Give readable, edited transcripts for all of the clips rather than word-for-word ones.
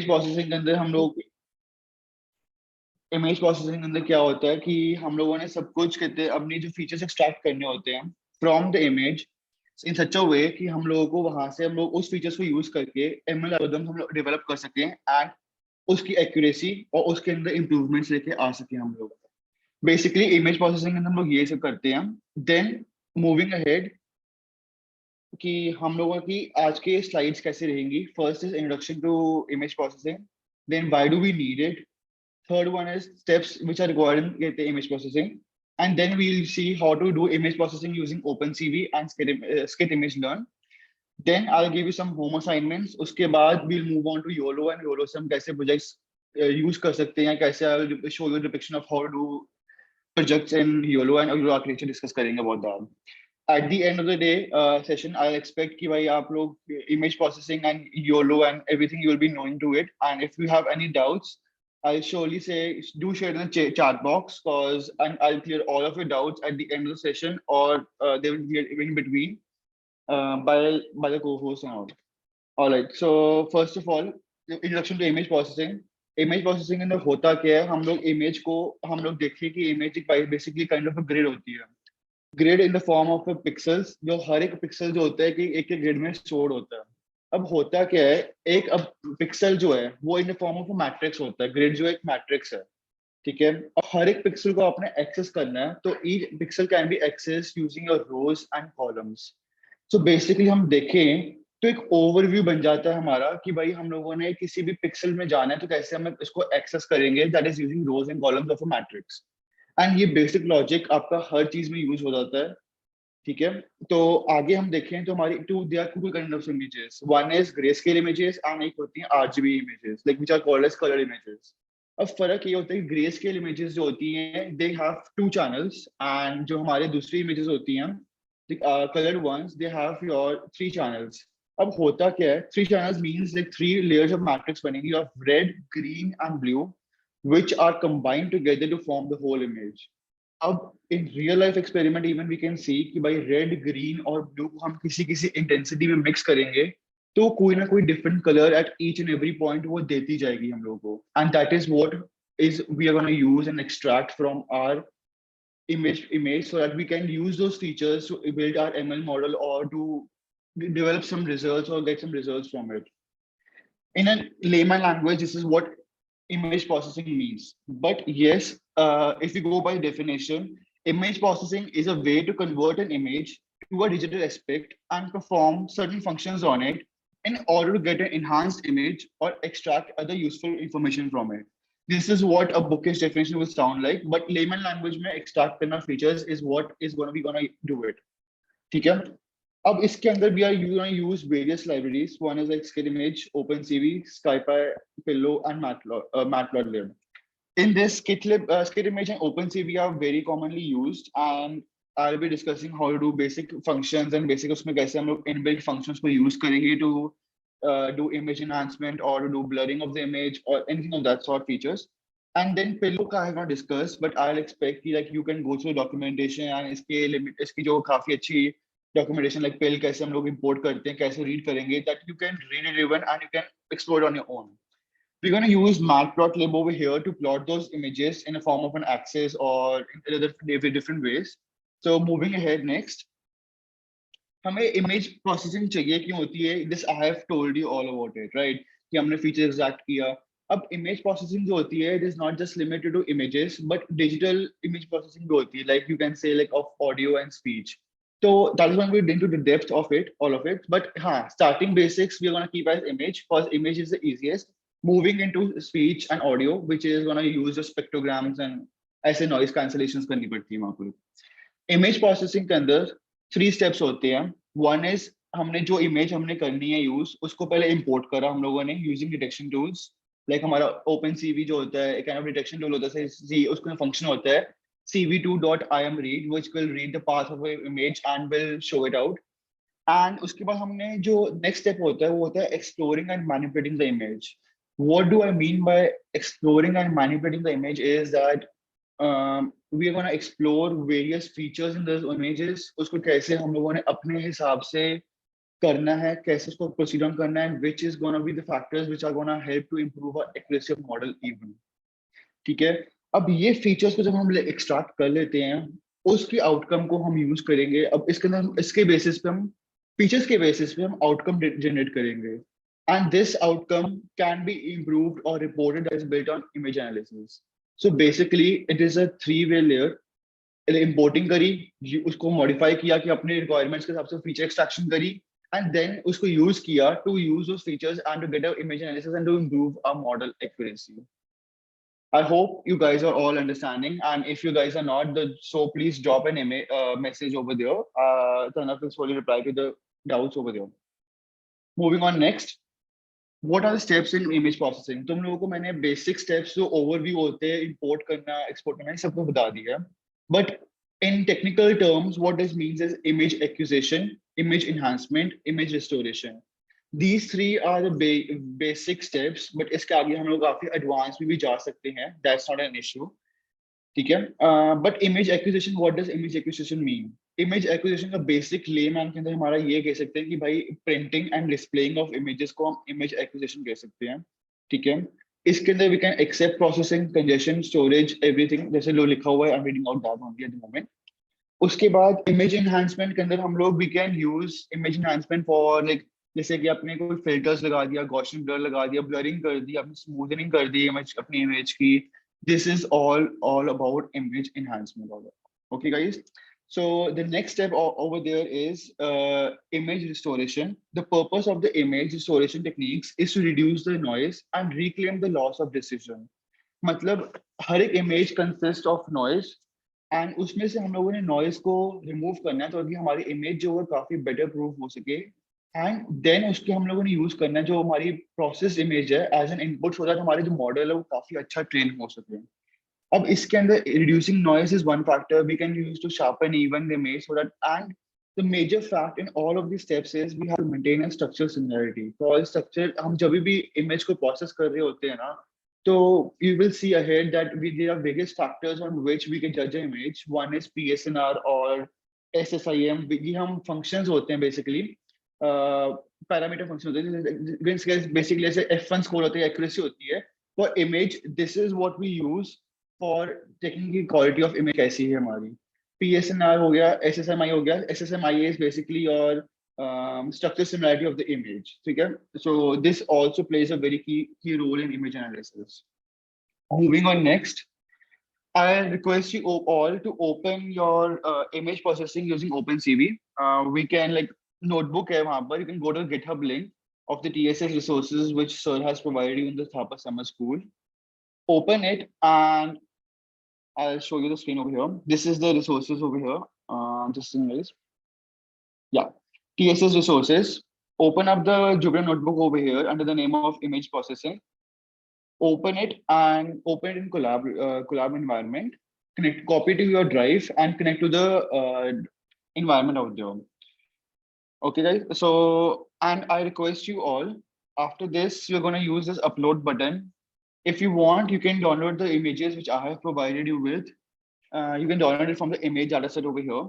Processing के अंदर हम लोग इमेज प्रोसेसिंग के अंदर क्या होता है कि हम लोगों ने सब कुछ कहते हैं अपनी जो फीचर्स एक्सट्रैक्ट करने होते हैं फ्रॉम द इमेज इन सच अ वे कि हम लोगों को वहां से हम लोग उस फीचर्स को यूज करके एमएल एल्गोरिदम हम लोग डेवलप कर सकें एंड उसकी एक्यूरेसी और उसके अंदर इंप्रूवमेंट्स लेके आ सके हम लोग। बेसिकली इमेज प्रोसेसिंग के अंदर हम लोग ये सब करते हैं। देन मूविंग अहेड कि हम लोगों की आज के स्लाइड्स कैसे रहेंगी। First is introduction to image processing, then why do we need it, third one is steps which are required in the image processing, and then we'll see how to do image processing using OpenCV and Skit Image Learn. Then I'll give you some home assignments. उसके बाद we'll move on to YOLO, and YOLO से हम कैसे projects use कर सकते हैं, कैसे I'll show you a depiction of how to do projects in YOLO and YOLO architecture discuss करेंगे about that. At the end of the day session, I'll expect कि भाई आप लोग image processing and YOLO and everything you will be knowing to it. And if you have any doubts, I'll surely say do share in the chat box because I'll clear all of your doubts at the end of the session, or they will be in between by the co-host and all. All right. So first of all, the introduction to image processing. Image processing अंदर होता क्या है, हम लोग image को हम लोग देखें कि इमेज एक basically kind of a grid होती है। Grid in the form of pixels, जो हर एक पिक्सल जो होता है कि एक एक ग्रिड में स्टोर होता है। अब होता क्या है, एक अब पिक्सल जो है वो इन द फॉर्म ऑफ मैट्रिक्स होता है। ग्रिड जो एक मैट्रिक्स है, ठीक है। अब हर एक पिक्सल को आपने एक्सेस करना है, तो each pixel can be access using your rows and columns. So basically हम देखें तो एक ओवरव्यू बन जाता है हमारा कि भाई हम लोगों ने किसी भी पिक्सल में जाना है तो कैसे हम इसको एक्सेस करेंगे, that is using rows and columns of a matrix. And ये बेसिक लॉजिक आपका हर चीज में यूज हो जाता है, ठीक है। तो आगे हम देखें तो हमारी there are two kind of images, one is grey scale images and एक होती है RGB images, like which are called as colour images. अब फर्क ये होता है कि ग्रे स्केल इमेजेस जो होती हैं they have two channels, and जो हमारे दूसरी इमेजेस होती हैं coloured ones they have your three channels. अब होता क्या है, three channels means like three layers of matrix बनेंगी of red, green and blue which are combined together to form the whole image. अब in real life experiment even we can see कि भाई red, green और blue को हम किसी किसी intensity में मिक्स करेंगे तो कोई ना कोई different colour at each and every point वो देती जाएगी हम लोगों को। And that is what is we are going to use and extract from our image so that we can use those features to build our ML model or to develop some results or get some results from it. In a layman language, this is what image processing means. But yes, if we go by definition, image processing is a way to convert an image to a digital aspect and perform certain functions on it in order to get an enhanced image or extract other useful information from it. This is what a bookish definition will sound like, but layman language में extract करना features is what is going to do it. ठीक है। अब इसके अंदर we are going to use various libraries. One is like Skit Image, OpenCV, SkyPy, Pillow, and Matplotlib. In this, Skit Image and OpenCV are very commonly used, and I'll be discussing how to do basic functions and basic उसमें कैसे हम लोग inbuilt functions को use करेंगे to do image enhancement or to do blurring of the image or anything of that sort features. And then Pillow का I have not discussed, but I'll expect कि like you can go through documentation and इसके limit इसकी जो काफी अच्छी documentation like pill कैसे हम लोग import करते हैं, कैसे read करेंगे, that you can read it even and you can explore it on your own. We're going to use matplotlib over here to plot those images in a form of an axis or in other different ways. So moving ahead next, हमें image processing चाहिए क्यों होती है? This I have told you all about it, right? कि हमने feature exact किया। अब image processing जो होती है, it is not just limited to images, but digital image processing भी होती है, like you can say like of audio and speech. So that is when we get into the depth of it, all of it. But starting basics, we're gonna keep as image because image is the easiest. Moving into speech and audio, which is gonna use the spectrograms and ऐसे noise cancellations करनी पड़ती है वहाँ पर। Image processing के अंदर 3 steps होते हैं। One is हमने जो image हमने करनी है use, उसको पहले import करा हम लोगों ने using detection tools. Like हमारा OpenCV जो होता है, एक kind of detection tool होता है, उसका function होता है cv2.imread, which will read the path of an image and will show it out. And उसके बाद हमने जो next step होता है वो होता है exploring and manipulating the image. What do I mean by exploring and manipulating the image is that we are gonna explore various features in those images, उसको कैसे हम लोगों ने अपने हिसाब से करना है, कैसे उसको proceed on करना है, which is gonna be the factors which are gonna help to improve our accuracy of model even. ठीक है? अब ये फीचर्स को जब हम एक्सट्रैक्ट कर लेते हैं, उसकी आउटकम को हम यूज करेंगे। अब इसके अंदर इसके बेसिस पे हम फीचर्स के बेसिस पे हम आउटकम जनरेट करेंगे, and this outcome can be improved और reported as built on image analysis. So basically it is a three way layer. Importing करी, उसको मॉडिफाई किया कि अपने रिक्वायरमेंट्स के हिसाब से फीचर एक्सट्रैक्शन करी, एंड देन उसको यूज किया to use those features and to get a image analysis and to improve a model accuracy. I hope you guys are all understanding, and if you guys are not, so please drop an message over there. Pranav will slowly reply to the doubts over there. Moving on next, what are the steps in image processing? तुम लोगों को मैंने basic steps जो overview होते हैं, import करना, export करना, ये सबको बता दिया. But in technical terms, what this means is image acquisition, image enhancement, image restoration. These three are the basic steps, but इसके आगे हम लोग काफी advanced भी जा सकते हैं. That's not an issue. ठीक है? But image acquisition, what does image acquisition mean? Image acquisition का बेसिक लेमैन के अंदर हमारा ये कह सकते हैं कि भाई printing and displaying of images को हम इमेज एक्विजिशन कह सकते हैं। ठीक है? इसके अंदर we can accept processing, congestion, storage, everything जैसे लो लिखा हुआ है, I am reading out that only at the moment. उसके बाद इमेज एनहांसमेंट के अंदर हम लोग we can use image enhancement for like, जैसे कि आपने कोई फिल्टर्स लगा दिया, गॉसियन ब्लर लगा दिया, ब्लरिंग कर दी, आपने स्मूथनिंग कर दी इमेज, अपनी इमेज की। This is all about image enhancement. Okay guys, so the next step over there is image restoration. The purpose of the image restoration techniques is to reduce the noise and reclaim the loss of precision. मतलब हर एक image consist of noise, and उसमें से हम लोगों ने noise को remove करना है ताकि हमारी इमेज जो है काफी बेटर प्रूफ हो सके, एंड देन उसके हम लोगों ने यूज करना है जो हमारी प्रोसेस इमेज है as an input, so that हमारे जो मॉडल है वो काफी अच्छा ट्रेन हो सके। अब इसके अंदर reducing noise is one factor we can use to sharpen even the image, so that, and the major fact in all of these steps is we have to maintain a structural similarity. तो structure हम जब भी image को process कर रहे होते हैं ना, तो you will see ahead that there are various factors on which we can judge an image. One is PSNR or SSIM. ये हम functions होते हैं basically, parameter functions होते हैं, basically जैसे F1 score होती है, accuracy होती है for image. This is what we use for taking की क्वालिटी ऑफ इमेज कैसी है हमारी। PSNR हो गया, SSMI हो गया। SSMI इज बेसिकली और structure similarity of the image. ठीक है? So this also plays a very key role in image analysis. Moving on next, I request you all to open your image processing using OpenCV. We can like notebook है वहाँ पर, you can go to the GitHub link of the TSS resources which sir has provided you in the Thapa Summer School. Open it and I'll show you the screen over here. This is the resources over here. Just in case. Yeah. TSS resources. Open up the Jupyter notebook over here under the name of image processing. Open it and open it in collab environment. Connect, copy to your drive and connect to the environment out there. Okay, guys. So, and I request you all, after this, you're going to use this upload button. If you want, you can download the images which I have provided you with. You can download it from the image dataset over here.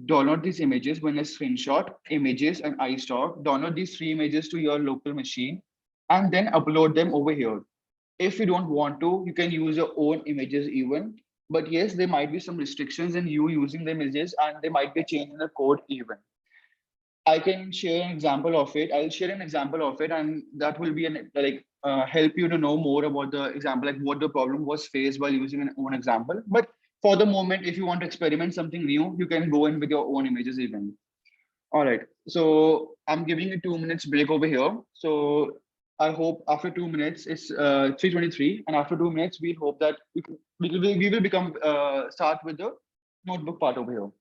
Download these images when a screenshot, images, and iStock. Download these three images to your local machine and then upload them over here. If you don't want to, you can use your own images even. But yes, there might be some restrictions in you using the images, and there might be a change in the code even. I can share an example of it. I'll share an example of it, and that will be help you to know more about the example, like what the problem was faced while using an own example. But for the moment, if you want to experiment something new, you can go in with your own images even. All right. So I'm giving you 2 minutes break over here. So I hope after 2 minutes, it's 3:23, and after 2 minutes, we hope that we will become start with the notebook part over here.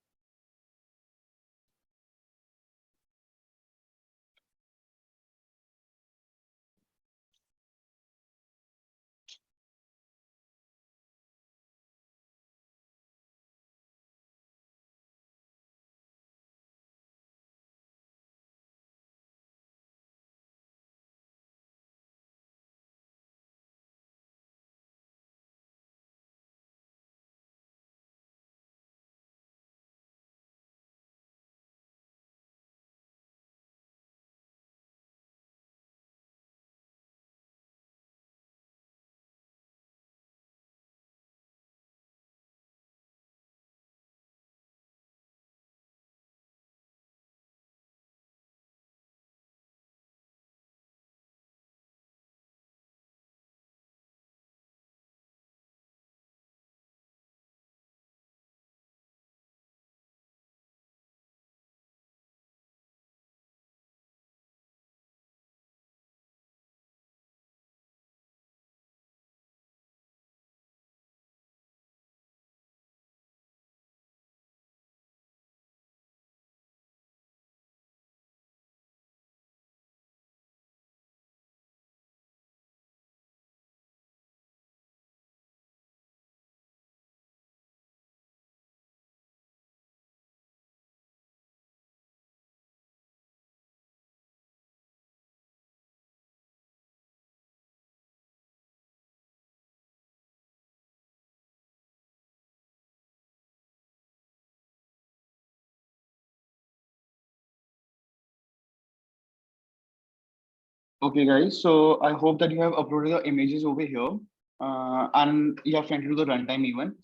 Okay, guys. So I hope that you have uploaded the images over here, and you have sent it to the runtime even.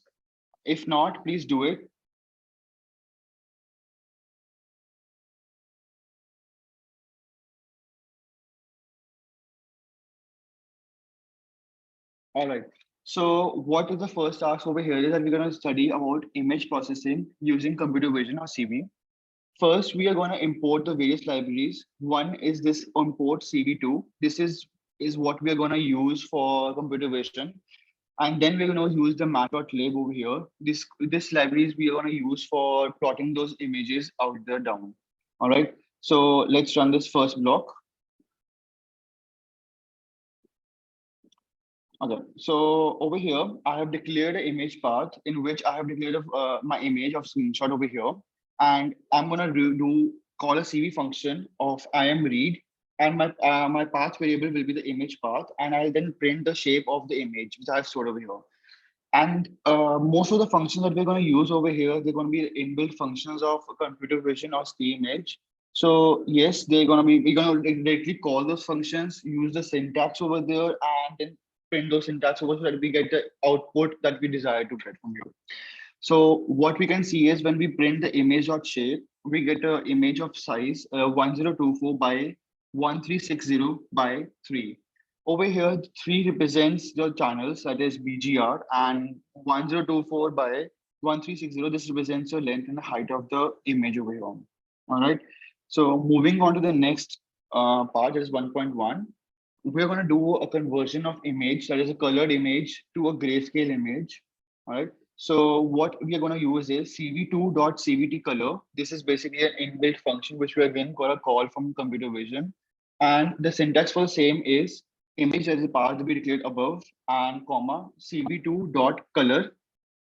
If not, please do it. All right. So what is the first task over here is that we're going to study about image processing using computer vision or CV. First, we are going to import the various libraries. One is this import CV2. This is what we are going to use for computer vision. And then we're going to use the mat.lib over here. This libraries we are going to use for plotting those images out there down. All right. So let's run this first block. Okay, so over here, I have declared an image path in which I have declared my image of screenshot over here. And I'm gonna call a CV function of I am read, and my path variable will be the image path, and I'll then print the shape of the image which I've stored over here. And most of the functions that we're going to use over here, they're going to be inbuilt functions of computer vision or image. So yes, we're going to directly call those functions, use the syntax over there, and then print those syntax over so that we get the output that we desire to get from here. So what we can see is when we print the image.shape, we get an image of size 1024 by 1360 by 3. Over here, 3 represents the channels, that is BGR, and 1024 by 1360, this represents the length and the height of the image over here. All right. So moving on to the next part, that is 1.1. We're going to do a conversion of image, that is a colored image, to a grayscale image. All right. So what we are going to use is cv2.cvt color. This is basically an inbuilt function which we are again going to call from computer vision. And the syntax for the same is image as a path to be declared above and comma cv2.color.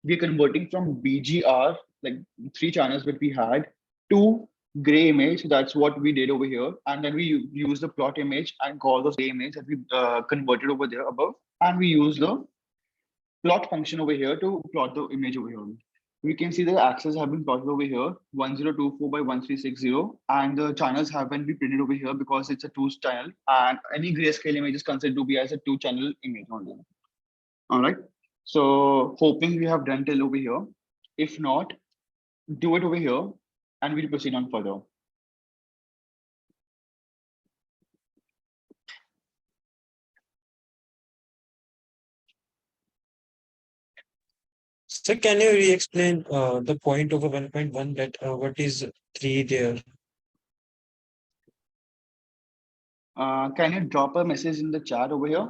We are converting from BGR, like 3 channels that we had, to gray image. So that's what we did over here. And then we use the plot image and call those gray image that we converted over there above. And we use the plot function over here to plot the image over here. We can see the axes have been plotted over here, 1024 by 1360, and the channels have been printed over here because it's a 2 channel, and any grayscale image is considered to be as a 2 channel image only. All right. So hoping we have done till over here. If not, do it over here, and we'll proceed on further. So can you re-explain the point over 1.1 that what is 3 there? Can you drop a message in the chat over here?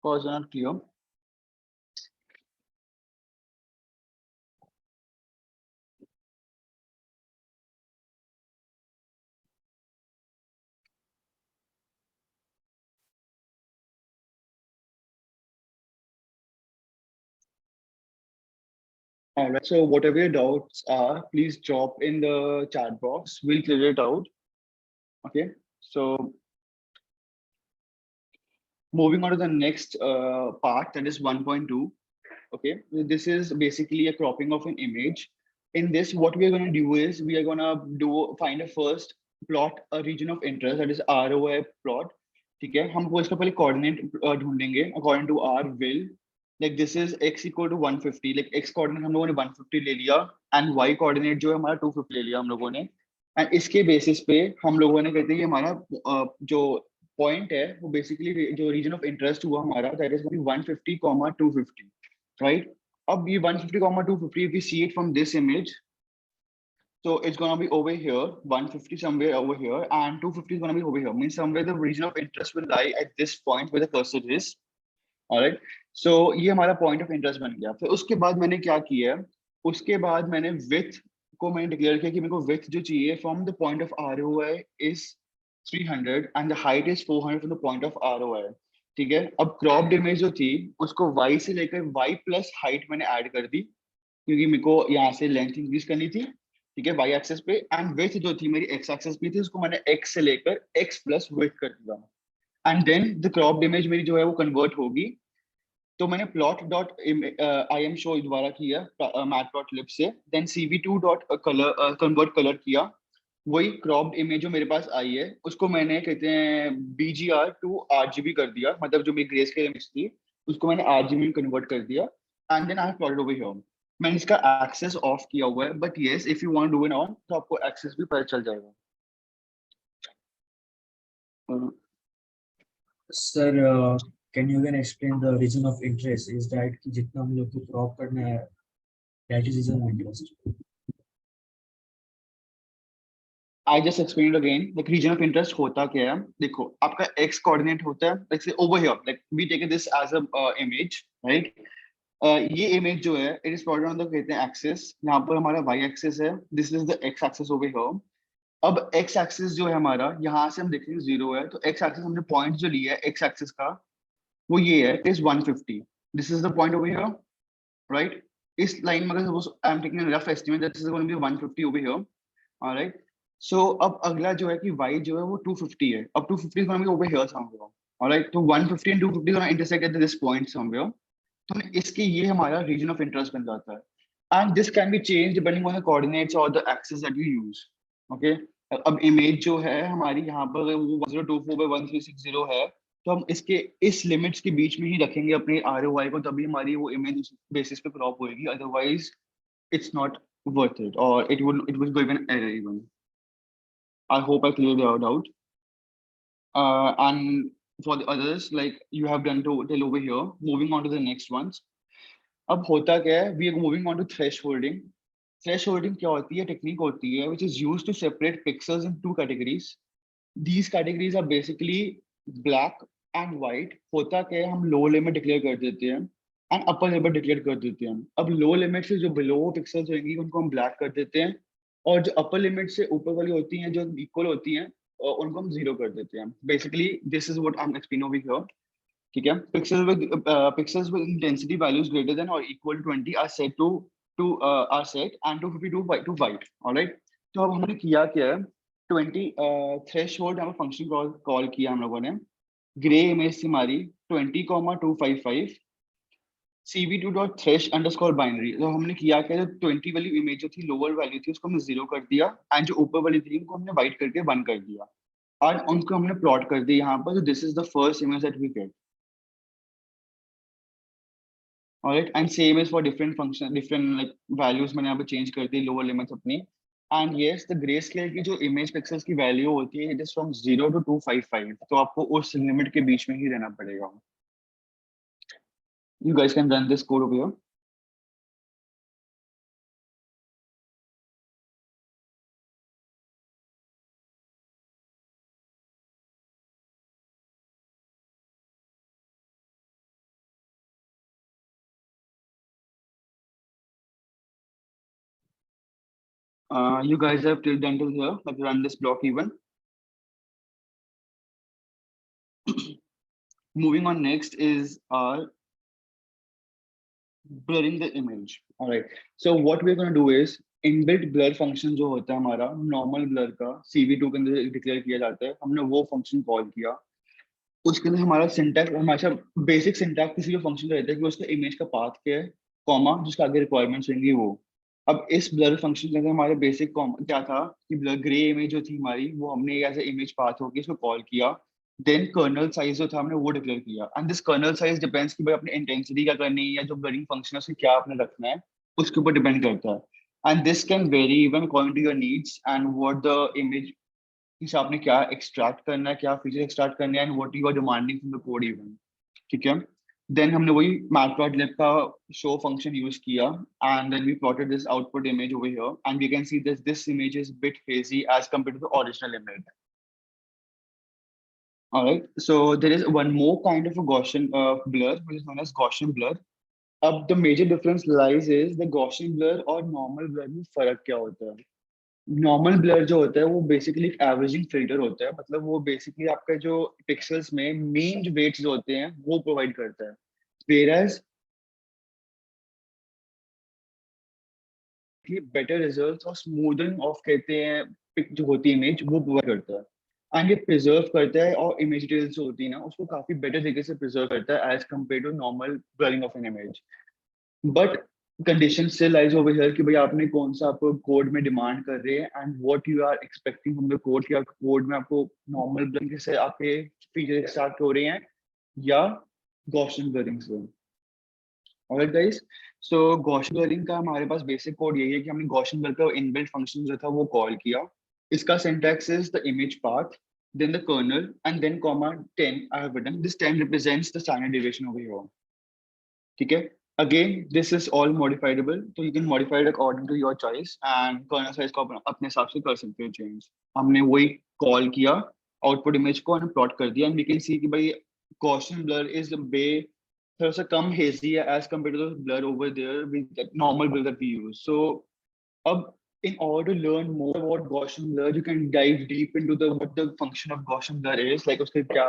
Because not clear. All right. So whatever your doubts are, please drop in the chat box. We'll clear it out. Okay. So moving on to the next part, that is 1.2. Okay, this is basically a cropping of an image. In this, what we are going to do is we are going to find a first plot a region of interest, that is ROI plot. ठीक है, हमको इसका पहले coordinate ढूंढेंगे according to our will. Like this is x equal to 150. Like x coordinate हम लोगों ने 150 ले लिया and y coordinate जो है हमारा 250 ले लिया हम लोगों ने. And इसके basis पे हम लोगों ने कहते हैं कि हमारा जो point है वो basically जो region of interest हुआ हमारा that is 150, 250. Right? Ab ye 150, 250, if we see it from this image, so it's gonna be over here, 150 somewhere over here, and 250 is gonna be over here. Means somewhere the region of interest will lie at this point where the cursor is. All right. So ये हमारा point of interest बन गया. फिर उसके बाद मैंने क्या किया? उसके बाद मैंने width को मैंने declare किया कि मेरे को width जो चाहिए from the point of ROI is 300 and the height is 400 from the point of ROI. ठीक है. अब cropped image जो थी उसको y से लेकर y plus height मैंने add कर दी क्योंकि मेरे को यहाँ से length increase करनी थी. ठीक है, y एक्सेस पे, एंड width जो थी मेरी x एक्सेस पे थी उसको मैंने x से लेकर x plus width कर दिया. And then the cropped image मेरी जो है वो कन्वर्ट होगी. तो मैंने plot dot I M show द्वारा किया मैटप्लॉटलिब से, then cv2 dot colour convert colour किया, वही क्रॉप्ड इमेज जो मेरे पास आई है उसको मैंने कहते हैं BGR टू RGB कर दिया, मतलब जो मेरी ग्रे स्केल इमेज थी उसको मैंने RGB में कन्वर्ट कर दिया, and then I have plotted over here. मैंने इसका एक्सेस ऑफ किया हुआ है, but yes if you want do it on तो आपको एक्सेस भी पता चल जाएगा। Sir can you can explain the region of interest is that कि जितना हम लोग को क्रॉप करना है that is region of interest. I just explain again, like region of interest होता क्या है, देखो आपका एक्स कोऑर्डिनेट होता है, लाइक से over here, like we take this as a image, right. ये इमेज जो है it is plotted on the कहते हैं एक्सिस, यहाँ पर हमारा वाई एक्सिस है, this is the X axis over here. अब एक्स एक्सिस जो है हमारा, यहाँ से हम देखेंगे 0 है, तो एक्स एक्सिस हमने पॉइंट जो लिया है एक्स एक्सिस का वो ये है, it is 150, this is the point over here, right. इस लाइन में अगर suppose I am taking rough estimate that is going to be 150 over here, alright. So अब अगला जो है कि y जो है वो 250 है, अब 250 is going to be over here somewhere, alright. तो 150 and 250 is going to intersect at this point somewhere, तो इसके ये हमारा रीजन ऑफ इंटरेस्ट बन जाता है, and this can be change depending on the coordinates और the axis that you use, okay. अब इमेज जो है हमारी यहाँ पर अगर वो 1024/1360 है, तो हम इसके इस लिमिट्स के बीच में ही रखेंगे अपने ROI को, तभी हमारी वो इमेज बेसिस पे क्रॉप होएगी, otherwise it's not worth it, or it will go even error even. I hope I cleared it out. And for the others, like you have done to till over here, moving on to the next ones. अब होता क्या है, we are moving on to thresholding. Thresholding क्या होती है, technique होती है which is used to separate pixels in two categories. These categories are basically black and white. होता क्या है, हम लो लिमिट डिक्लेयर कर देते हैं एंड अपर लिमिट डिक्लेयर कर देते हैं। अब लो लिमिट से जो बिलो पिक्सल्स होंगी उनको हम ब्लैक कर देते हैं, और जो अपर लिमिट से ऊपर वाली होती हैं जो इक्वल होती हैं उनको हम जीरो कर देते हैं। Basically this is what I am explaining over here, ठीक है। Pixels with intensity values greater than और equal to 20 are set to are set and 252 to white, alright. तो अब हमने किया क्या है, 20 थ्रेशोल्ड हम फंक्शन कॉल किया हम लोगों ने, ग्रे इमेज थी हमारी 20,255 cv2 dot thresh underscore binary. तो हमने किया क्या, जो 20 वाली इमेज जो थी लोअर वैल्यू थी उसको हमने जीरो कर दिया, एंड जो ऊपर वाली थी उनको हमने वाइट करके 1 कर दिया, और उनको हमने प्लॉट कर दिया यहाँ पर, this is the first image that we get, alright. And same is for different function, different like values मैंने यहाँ पे चेंज कर दी लोअर लिमिट्स अपनी। And yes the grey scale की जो इमेज पिक्सल्स की वैल्यू होती है इट इज फ्रॉम 0 to 255, तो आपको उस लिमिट के बीच में ही रहना पड़ेगा। You guys can run this code over here. You guys have till done till here. Let's run this block even. Moving on, next is our blurring the image. All right. So what we're going to do is inbuilt blur function जो होता है हमारा normal blur का CV2 के अंदर declare किया जाता है, हमने वो फंक्शन कॉल किया। उसके अंदर हमारा सिंटैक्स, हमारा बेसिक सिंटैक्स किसी भी फंक्शन का रहता है कि उसका इमेज का पाथ क्या है, कॉमा जिसका आगे रिक्वायरमेंट्स होंगी वो। अब इस ब्लर फंक्शन के अंदर हमारे बेसिक क्या था कि ब्लर ग्रे इमेज जो थी हमारी वो हमने एज ए इमेज पाथ होगी इसको कॉल किया, देन कर्नल साइज जो था हमने वो डिक्लेयर किया, and this kernel size depends कि भाई अपनी इंटेंसिटी क्या करनी है या जो ब्लरिंग फंक्शन है उसको क्या आपने रखना है उसके ऊपर डिपेंड करता है। And this can vary even according to your needs and what the image कि आपने क्या एक्सट्रैक्ट करना है, क्या फीचर एक्सट्रैक्ट करना है, and what you are demanding from the code even, ठीक है। देन हमने वही मैटप्लॉटलिब का शो फंक्शन यूज किया, and then we plotted this output image over here, and we can see this image is bit fuzzy as compared to the original image. Alright, so there is one more kind of a Gaussian blur which is known as Gaussian blur. अब the major difference lies is the Gaussian blur और normal blur में फर्क क्या होता है। Normal blur जो होता है वो बेसिकली एक एवरेजिंग फिल्टर होता है, मतलब वो बेसिकली आपका जो पिक्सेल्स में मेन जो वेट्स जो होते हैं वो प्रोवाइड करता है, वेयरएज बेटर रिजल्ट्स और स्मूदनिंग ऑफ कहते हैं पिक जो होती है इमेज वो प्रोवाइड करता है, एंड ये प्रिजर्व करता है और इमेज डिटेल्स जो होती है ना उसको काफी बेटर तरीके से प्रिजर्व करता है as compare to normal blurring of an image. But condition still lies over here कि भाई आपने कौन सा आपको कोड में डिमांड कर रहे हैं and what you are expecting from the code, कि कोड में आपको नॉर्मल ब्लरिंग से आपके फीचर स्टार्ट हो रहे हैं या गॉसियन ब्लरिंग से। ऑलराइट गाइस, सो गॉसियन ब्लरिंग का हमारे पास बेसिक कोड यही है कि हमने गॉसियन ब्लर का इनबिल्ट फंक्शन जो था वो कॉल किया। इसका syntax is the image path, then the kernel, and then comma 10 I have written. This 10 represents the standard deviation over here. ठीक है, again this is all modifiable, तो you can modify it according to your choice and kernel size को अपने हिसाब से कर सकते हो चेंज। हमने वही कॉल किया, आउटपुट इमेज को हमने प्लॉट कर दिया एंड वी कैन सी कि भाई गॉसियन ब्लर इज बे थोड़ा सा कम हेजी है as compare to the blur over there with normal blur that we use. So अब in order to learn more about Gaussian blur, you can dive deep into the what the function of Gaussian blur is, like उसके क्या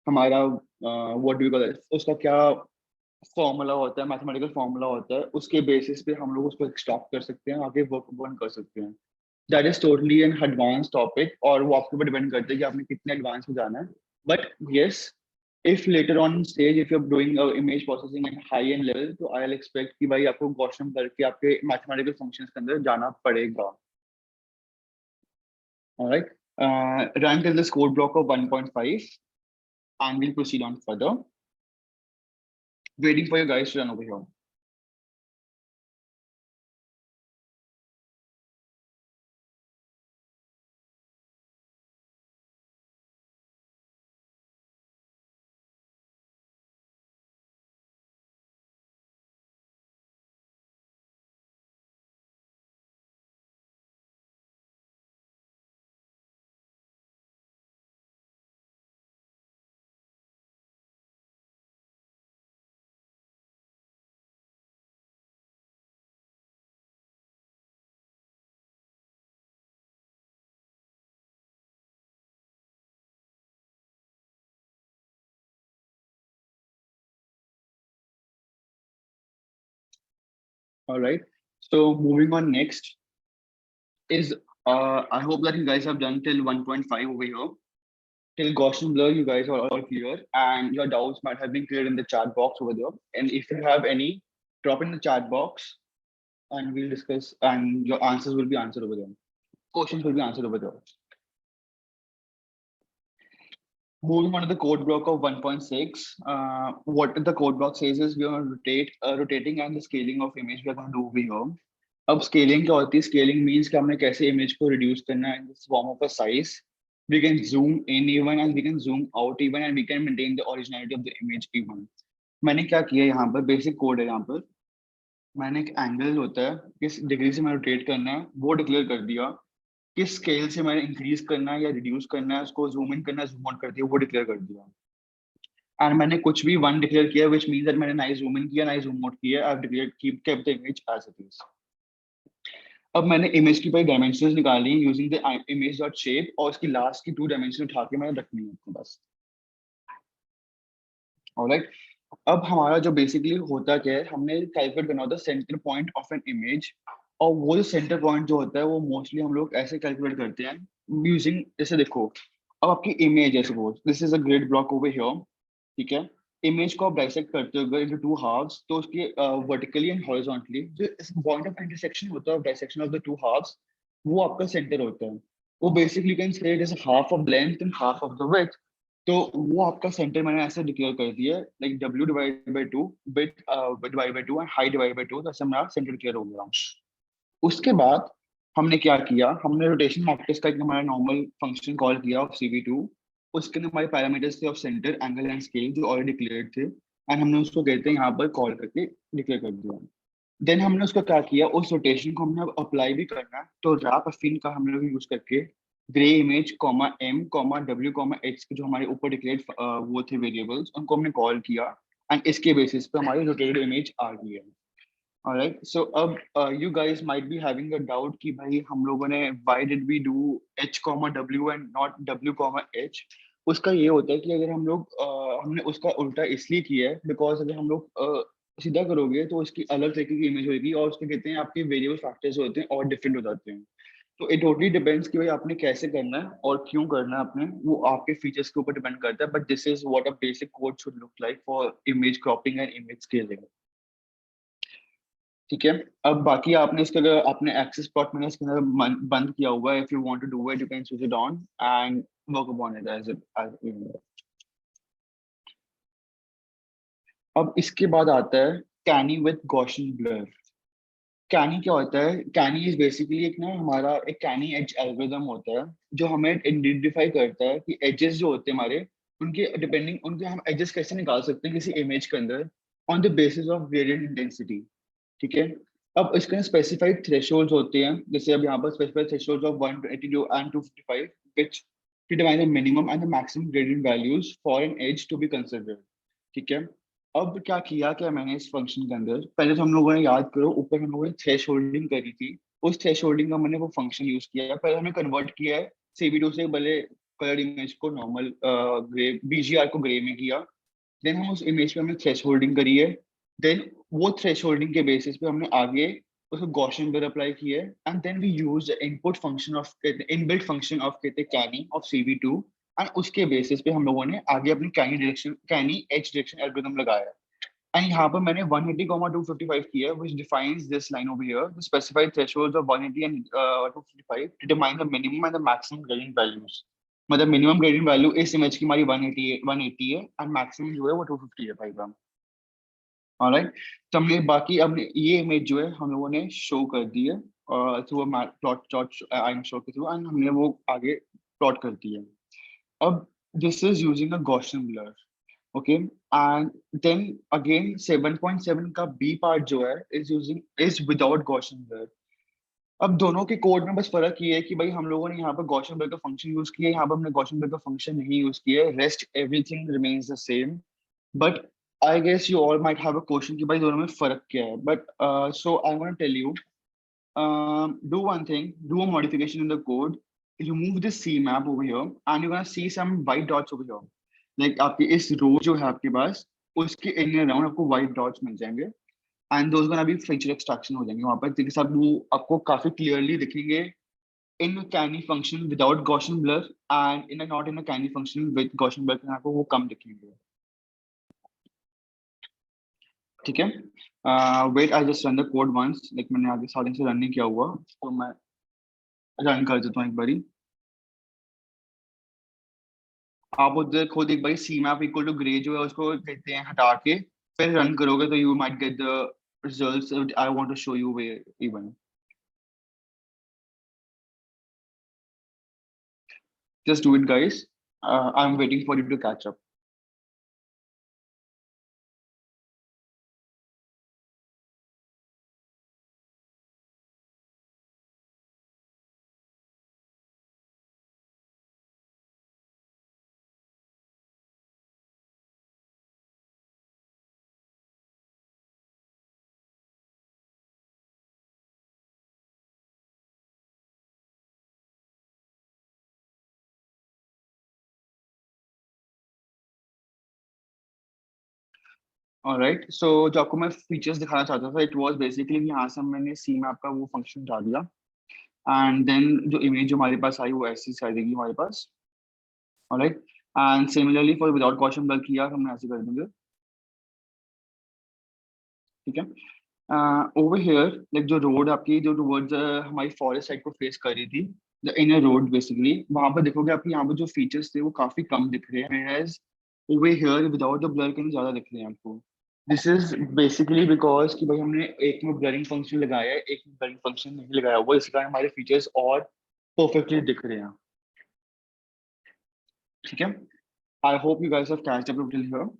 हमारा what do you call it, उसका क्या formula होता है, mathematical formula होता है, उसके बेसिस पे हम लोग उसको एक्सट्रैक्ट कर सकते हैं, आगे वर्क वन कर सकते हैं। That is totally an advance topic और वो आपके ऊपर डिपेंड करता है कि आपने कितने एडवांस में जाना है। But yes, if later on in stage if you're doing image processing at high end level, तो I'll expect कि भाई आपको Gaussian करके आपके mathematical functions के अंदर जाना पड़ेगा। Alright, run till this code block of 1.5 and we'll proceed on further. Waiting for you guys to run over here. All right. So moving on next is I hope that you guys have done till 1.5 over here. Till Gaussian blur, you guys are all clear, and your doubts might have been cleared in the chat box over there. And if you have any, drop in the chat box, and we'll discuss. And your answers will be answered over there. Questions will be answered over there. Moving on to the code block of 1.6, what the code block says is we are going to rotating and the scaling of image we are going to do over here. अब scaling क्या होती है? Scaling means कि हमने कैसे image को reduce करना है in this form of a size. We can zoom in even and we can zoom out even and we can maintain the originality of the image even. मैंने क्या किया यहाँ पर, basic code है यहाँ पर, मैंने एक एंगल होता है किस डिग्री से मैं रोटेट करना है वो डिक्लेयर कर दिया, किस स्केल से मैंने इंक्रीज करना है या रिड्यूस करना है, उसको जूम इन करना है जूम आउट कर दिया, वो डिक्लेयर कर दिया। एंड मैंने कुछ भी वन डिक्लेयर किया व्हिच मींस दैट मैंने ना ही जूम इन किया ना ही जूम आउट किया, I have declared keep kept the image as it is. अब मैंने इमेज की पहले डायमेंशंस निकाली using the image dot shape और उसकी लास्ट की 2 डायमेंशन उठा के मैंने रखनी है बस। ऑलराइट, अब हमारा जो बेसिकली होता क्या है, हमने कैलकुलेट करना होता है centre point of an image, और वो जो सेंटर पॉइंट जो होता है वो मोस्टली हम लोग ऐसे कैलकुलेट करते हैं यूजिंग, जैसे देखो अब आपकी इमेज है, suppose this is a grid block over here, ठीक है, इमेज को आप डाइसेक्ट करते हो इनटू 2 हाफ्स, तो उसके वर्टिकली एंड हॉरिजॉन्टली जो पॉइंट ऑफ इंटरसेक्शन होता है डाइसेक्शन ऑफ द 2 हाफ्स, वो आपका सेंटर होता है। वो basically can say it is half of length and half of the width, तो वो आपका सेंटर मैंने ऐसे डिक्लेयर कर दिया like w divide by 2 width divide by 2 and height divide by 2, तो ऐसे हमारा सेंटर डिक्लेयर हो गया। उसके बाद हमने क्या किया, हमने रोटेशन मैट्रिक्स का एक हमारा नॉर्मल फंक्शन कॉल किया ऑफ CV2, उसके अंदर हमारे पैरामीटर्स थे of centre angle and scale जो ऑलरेडी डिक्लेयर्ड थे, एंड हमने उसको कहते हैं यहाँ पर कॉल करके डिक्लेयर कर दिया। देन हमने उसका क्या किया, उस रोटेशन को हमने अप्लाई भी करना है, तो रैप अफिन का हम लोग यूज करके grey image comma M comma W comma H के जो हमारे ऊपर डिक्लेयर्ड वो थे वेरिएबल्स, उनको हमने कॉल किया एंड इसके बेसिस पे हमारी रोटेटेड इमेज आ गई है। Alright, so अब you guys might be having a doubt कि भाई हम लोगों ने why did we do h comma w and not w comma h? उसका ये होता है कि अगर हम लोग हमने उसका उल्टा इसलिए किया है बिकॉज अगर हम लोग सीधा करोगे तो उसकी अलग तरीके की इमेज होगी और उसके कहते हैं आपके वेरिएबल फैक्टर्स होते हैं और डिफरेंट हो जाते हैं। तो इट टोटली डिपेंड्स कि भाई आपने कैसे करना है और क्यों करना है आपने, वो आपके फीचर्स के ऊपर डिपेंड करता है, but this is what a basic code should look like for image cropping and image scaling. ठीक है। अब बाकी आपने इसके अगर आपने एक्सेस प्लॉट मैंने इसके अंदर बंद किया हुआ है, if you want to do it you can switch it on and work upon it as it. अब इसके बाद आता है Canny with Gaussian blur. Canny क्या होता है? कैनी इज बेसिकली एक ना हमारा एक कैनी एज एल्गोरिथम होता है जो हमें आइडेंटिफाई करता है कि एजेस जो होते हैं हमारे, उनके डिपेंडिंग उनके हम एजेस कैसे निकाल सकते हैं किसी इमेज के अंदर on the basis of gradient intensity. ठीक है। अब इसके स्पेसिफाइड थ्रेशोल्ड्स होते हैं, जैसे अब यहाँ पर specified thresholds of 182 and 255 which determine the minimum and the maximum gradient values for an edge to be considered. ठीक है। अब क्या किया क्या मैंने इस फंक्शन के अंदर, पहले तो हम लोगों ने याद करो ऊपर हम लोगों ने थ्रेश होल्डिंग करी थी, उस थ्रेश होल्डिंग का मैंने वो फंक्शन यूज किया है। पहले हमने कन्वर्ट किया है CB2 से भले कलर इमेज को नॉर्मल ग्रे BGR को ग्रे में किया। देन हम उस इमेज पे हमने थ्रेश होल्डिंग करी है। देन वो थ्रेश होल्डिंग के बेसिस पे हमने आगे उसको गॉसियन ब्लर अप्लाई किया है and then we use input function of inbuilt function of कहते कैनी ऑफ CB2 एंड उसके बेसिस पे हम लोगों ने आगे अपनी कैनी एज डायरेक्शन एल्गोरिथम लगाया है। एंड यहाँ पर मैंने 180, 255 किया है which defines this line over here the specified thresholds of 180 and 255 determine the minimum and the maximum gradient values। मतलब मिनिमम ग्रेडियंट वैल्यू इस इमेज की हमारी 180 है एंड मैक्सिमम जो है वो 250 है भाई साहब। ऑलराइट। तो हमने बाकी हमने ये इमेज जो है हम लोगों ने शो कर दी है through plot plot I M show के थ्रू एंड हमने वो आगे प्लॉट कर दी है। अब this is using a Gaussian blur. Okay and then again 7.7 का बी पार्ट जो है इज विदाउट गॉसियन ब्लर। अब दोनों के कोड में बस फर्क ये है कि भाई हम लोगों ने यहाँ पर गॉसियन ब्लर का फंक्शन यूज किया है, यहाँ पर हमने गॉसियन ब्लर का फंक्शन नहीं यूज किया है, rest everything remains the same. But I guess you all might have a question कि भाई दोनों में फर्क क्या है, but so I want to tell you do one thing, do a modification in the code, remove this C map over here, and you're gonna see some white dots over here. Like आपकी इस रो जो है आपके पास उसके in around आपको white dots मिल जाएंगे and those gonna भी feature extraction हो जाएंगे वहां पर, जिसके साथ वो आपको काफी क्लियरली दिखेंगे in canny function without Gaussian blur and in not in canny function with Gaussian blur, आपको वो कम दिखेंगे। ठीक है। Wait I just run the code once, like मैंने आगे स्टार्टिंग से रन नहीं किया हुआ तो मैं रन कर देता हूँ एक बारी। आप उधर खुद एक बार सी मैप इक्वल टू ग्रे जो है उसको कहते हैं हटा के फिर रन करोगे तो you might get the results I want to show you way even. Just do it guys, I am waiting for you to catch up. Alright, so जो आपको मैं फीचर्स दिखाना चाहता था इट वाज बेसिकली यहाँ से मैंने सी मैप का वो फंक्शन डाल दिया एंड देन जो इमेज जो हमारे पास आई वो ऐसी आ जाएगी हमारे पास। Alright and similarly for without Gaussian blur किया हम ऐसे कर देंगे। ठीक है। ओवर हियर लाइक जो रोड आपकी जो टुवर्ड्स हमारी फॉरेस्ट साइड को फेस कर रही थी, द इनर रोड बेसिकली वहां पर देखोगे आपके यहाँ पर जो फीचर्स थे वो काफी कम दिख रहे हैं, whereas over here without the blur के ज्यादा दिख रहे हैं आपको। दिस इज बेसिकली बिकॉज कि भाई हमने एक में ब्लरिंग फंक्शन लगाया है एक में ब्लरिंग फंक्शन नहीं लगाया हुआ, इस कारण हमारे फीचर्स और परफेक्टली दिख रहे हैं। ठीक है। I hope you guys have catched up till here.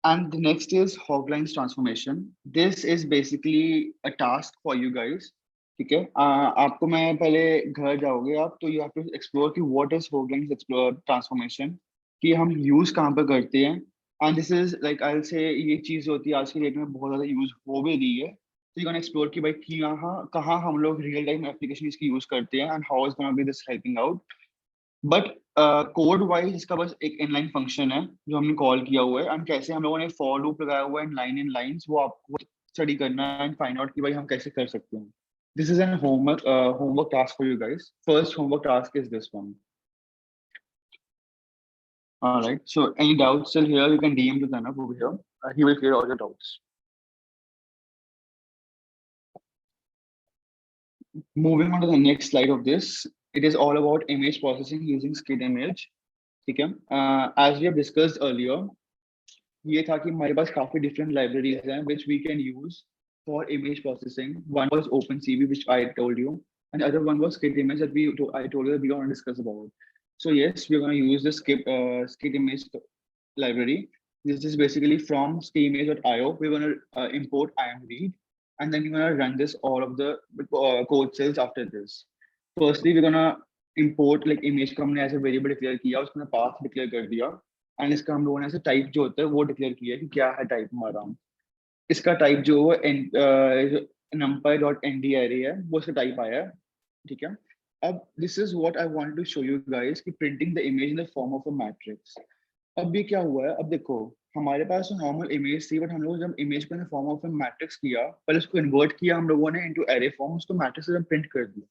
And the next is Hoglines transformation. This is basically a task for you guys. ठीक है। आपको मैं पहले घर जाओगे आप तो यू हैव टू एक्सप्लोर कि व्हाट इज होगलाइंस एक्सप्लोर ट्रांसफॉर्मेशन, कि हम यूज कहाँ पर करते हैं। And this is like I will से ये चीज होती है आज की डेट में बहुत ज्यादा यूज हो भी रही है, तो यू कैन एक्सप्लोर कि भाई कि यहाँ कहाँ हम लोग रियल टाइम एप्लीकेशन इसकी यूज करते हैं and how is gonna be this helping out. But code wise इसका बस एक इनलाइन फंक्शन है जो हमने कॉल किया हुआ है एंड कैसे हम लोगों ने फॉर लूप लगाया हुआ है इन लाइंस वो आपको स्टडी करना है एंड फाइंड आउट कि भाई हम कैसे कर सकते हैं। This is an homework task for you guys. First homework task is this one. Alright, so any doubts still here, you can DM to Tanab over here. He will clear all your doubts. moving on to the next slide of this, it is all about image processing using skid image. ठीक है? As we have discussed earlier, ये था कि हमारे पास काफी different libraries हैं which we can use for image processing. One was OpenCV, which I told you, and the other one was skid image that I told you that we want to discuss about. So yes, we're going to use the skid image library. This is basically from schemage.io. We're going to import imread, and then we're going to run this all of the code cells after this. Firstly, we're going to import like image को हमने ऐसे variable declare किया, उसका path declare कर दिया, and इसका हम लोगों ने ऐसे टाइप जो होता है वो डिक्लेयर किया कि क्या है टाइप हमारा। इसका टाइप जो वो numpy डॉट nd array है वो इसका टाइप आया है, ठीक है। अब this is what I want to show you guys कि printing the image in the form of a matrix. अब ये क्या हुआ है, अब देखो हमारे पास तो नॉर्मल इमेज थी, बट हम लोग जब इमेज को फॉर्म ऑफ मैट्रिक्स किया, पहले उसको इन्वर्ट किया हम लोगों ने इनटू एरे फॉर्म, उसको मैट्रिक्स से प्रिंट कर दिया।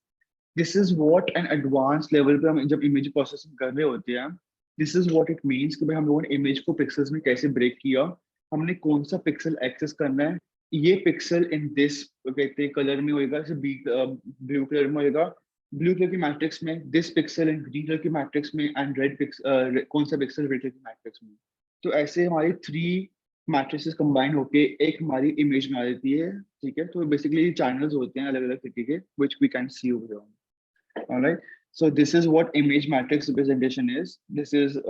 This is what an advance level पे हम जब इमेज प्रोसेसिंग कर रहे होते हैं, this is what it means कि भाई हम लोगों ने इमेज को पिक्सेल्स में कैसे ब्रेक किया, हमने कौन सा पिक्सल एक्सेस करना है, ये पिक्सल इन दिस कहते हैं कलर में होएगा, जैसे ब्लू कलर में होएगा, ब्लू कलर की मैट्रिक्स में, this pixel in green colour की मैट्रिक्स में, एंड रेड कौन सा पिक्सल रेड कलर की मैट्रिक्स में। तो ऐसे हमारी 3 मैट्रिसेस कंबाइन होके एक हमारी इमेज बना देती है, ठीक है। तो बेसिकली चैनल्स होते हैं अलग अलग तरीके के which we can see over here. All right, so this is what image matrix representation is. This is a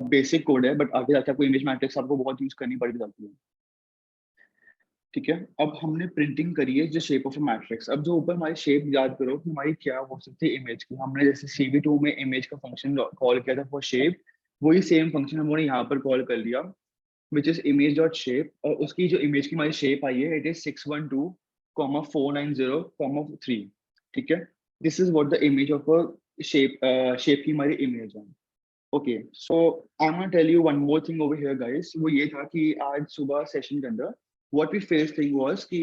basic code है, but आगे जाके आपको image matrix आपको बहुत यूज करनी पड़ जाती है, ठीक है। अब हमने प्रिंटिंग करी है जो शेप ऑफ अ मैट्रिक्स। अब जो ऊपर हमारी शेप याद करो कि हमारी क्या हो सकती है इमेज की, हमने जैसे CV2 में इमेज का फंक्शन कॉल किया था फॉर शेप, वही सेम फंक्शन हमने यहाँ पर कॉल कर लिया which is image dot shape, और उसकी जो इमेज की हमारी शेप आई है, इट इज 612,490,3, ठीक है। This is what the image of a shape की हमारी इमेज है। Okay, so I am gonna tell you one more thing over here guys. वो ये था कि आज सुबह सेशन के अंदर what we face thing was कि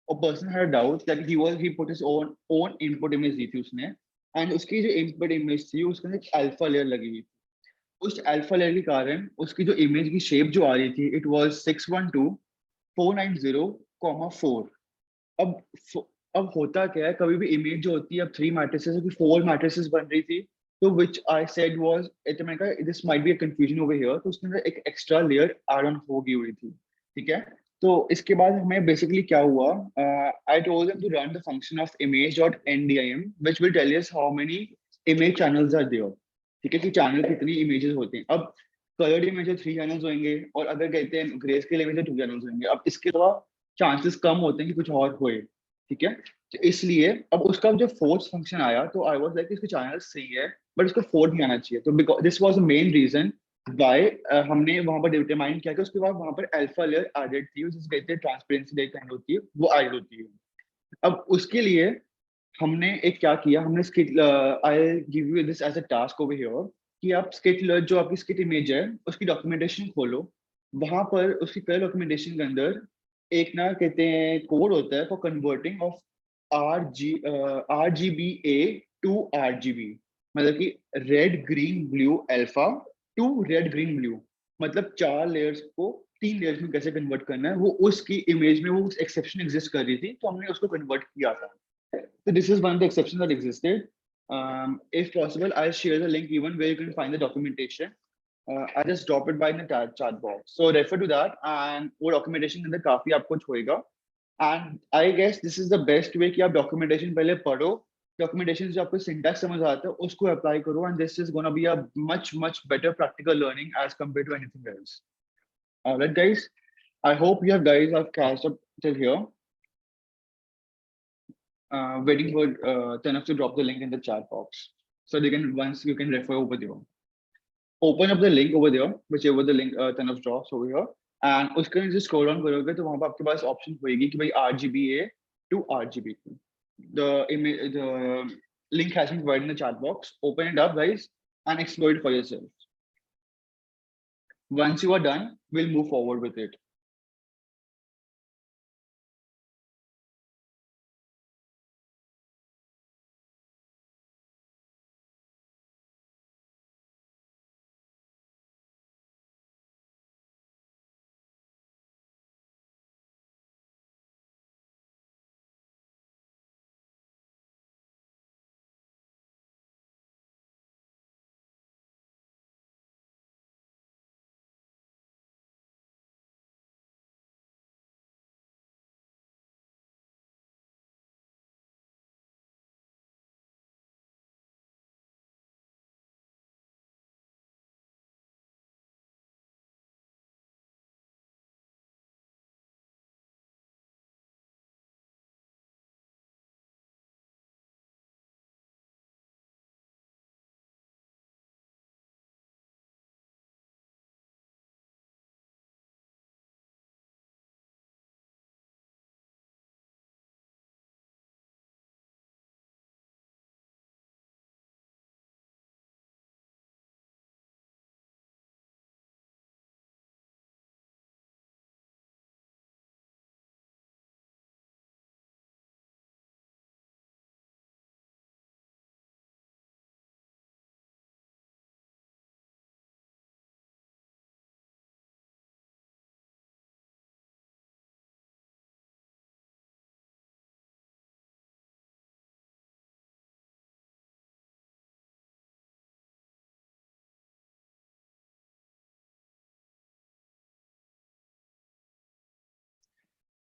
a person had a doubt that he put his own input image दी थी उसने, एंड उसकी जो इनपुट इमेज थी उसके अंदर अल्फा लेयर लगी हुई थी। उस अल्फा लेयर के कारण उसकी जो इमेज की शेप जो आ रही थी, इट वाज 612,490,4। अब अब होता क्या है, कभी भी इमेज जो होती है, अब 3 मैट्रिसेस की 4 मैट्रिसेस बन रही थी, तो which I said was it, मैंने कहा this might be a confusion over here, तो उसके अंदर एक एक्स्ट्रा लेयर ऐड ऑन हो गई हुई थी, ठीक है। तो इसके बाद हमें बेसिकली क्या हुआ, I told them to run the function of image.ndim which will tell us how many image channels are there, ठीक है, कि चैनल कितनी इमेजेस होते हैं। अब कलर्ड इमेज 3 चैनल्स होंगे, और अगर कहते हैं ग्रे स्केल इमेज 2 चैनल्स होंगे। अब इसके अलावा चांसेस कम होते हैं कि कुछ और होए, ठीक है। तो इसलिए अब उसका जो फोर्थ फंक्शन आया, तो आई वाज लाइक इसके चैनल सही है, बट इसको फोर्थ नहीं आना चाहिए। तो because this was the main reason why हमने वहां पर डिटरमाइन किया कि उसके बाद वहां पर अल्फा लेयर एडेड थी, जिसे कहते हैं ट्रांसपेरेंसी लेयर काइंड होती है, वो एड होती है। अब उसके लिए हमने एक क्या किया, हमने skit, I give you this as a task over here, कि आप स्किट जो आपकी स्किट इमेज है उसकी डॉक्यूमेंटेशन खोलो, वहां पर उसकी पहले डॉक्यूमेंटेशन के अंदर एक ना कहते हैं कोड होता है फॉर कन्वर्टिंग ऑफ RGBA टू RGB, मतलब कि red green blue alpha to red green blue, मतलब 4 लेयर्स को 3 लेयर्स में कैसे कन्वर्ट करना है, वो उसकी इमेज में वो एक्सेप्शन एग्जिस्ट कर रही थी, तो हमने उसको कन्वर्ट किया था। So this is one of the exceptions that existed. If possible, I'll share the link even where you can find the documentation. I just drop it by in the chat box. So refer to that, and वो documentation के अंदर काफी आपको होएगा. And I guess this is the best way कि आप documentation पहले पढ़ो, documentation से आपको syntax समझ आता है, उसको apply करो, and this is gonna be a much better practical learning as compared to anything else. Alright, guys. I hope you guys have catched up till here. Waiting for Tanaf to drop the link in the chat box, so they can once you can refer over there. Open up the link over there, whichever the link Tanaf drops over here, and उसके नीचे scroll down करोगे तो वहाँ पर आपके पास option होएगी कि भाई RGBA to RGB2. The link has been provided in the chat box. Open it up, guys, and explore it for yourself. Once you are done, we'll move forward with it.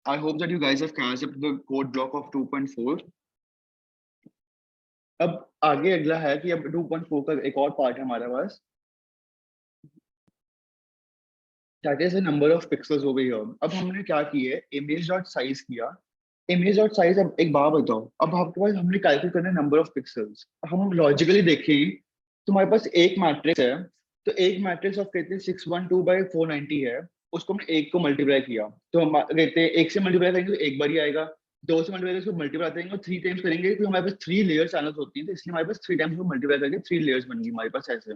I hope that you guys have catched up the code block of 2.4. अब आगे अगला है कि अब 2.4 का एक और part है हमारे पास, that is the number of pixels over here. अब हमने क्या किया है, image.size किया. image.size, अब एक बात बताओ, अब आपके पास हमने कैलकुलेट करना है नंबर ऑफ पिक्सल्स. हम लॉजिकली देखें, तुम्हारे पास एक मैट्रिक्स है, तो एक मैट्रिक्स ऑफ कहते हैं 612/490 है, उसको हमने एक को मल्टीप्लाई किया, तो हम कहते हैं एक से मल्टीप्लाई करेंगे तो एक बार ही आएगा, दो से मल्टीप्लाई करेंगे तो मल्टीप्लाई करेंगे और 3 टाइम्स करेंगे तो हमारे पास 3 लेयर चैनल्स होती हैं, तो इसलिए हमारे पास 3 टाइम्स को मल्टीप्लाई करके 3 लेयर्स बन गई हमारे पास ऐसे.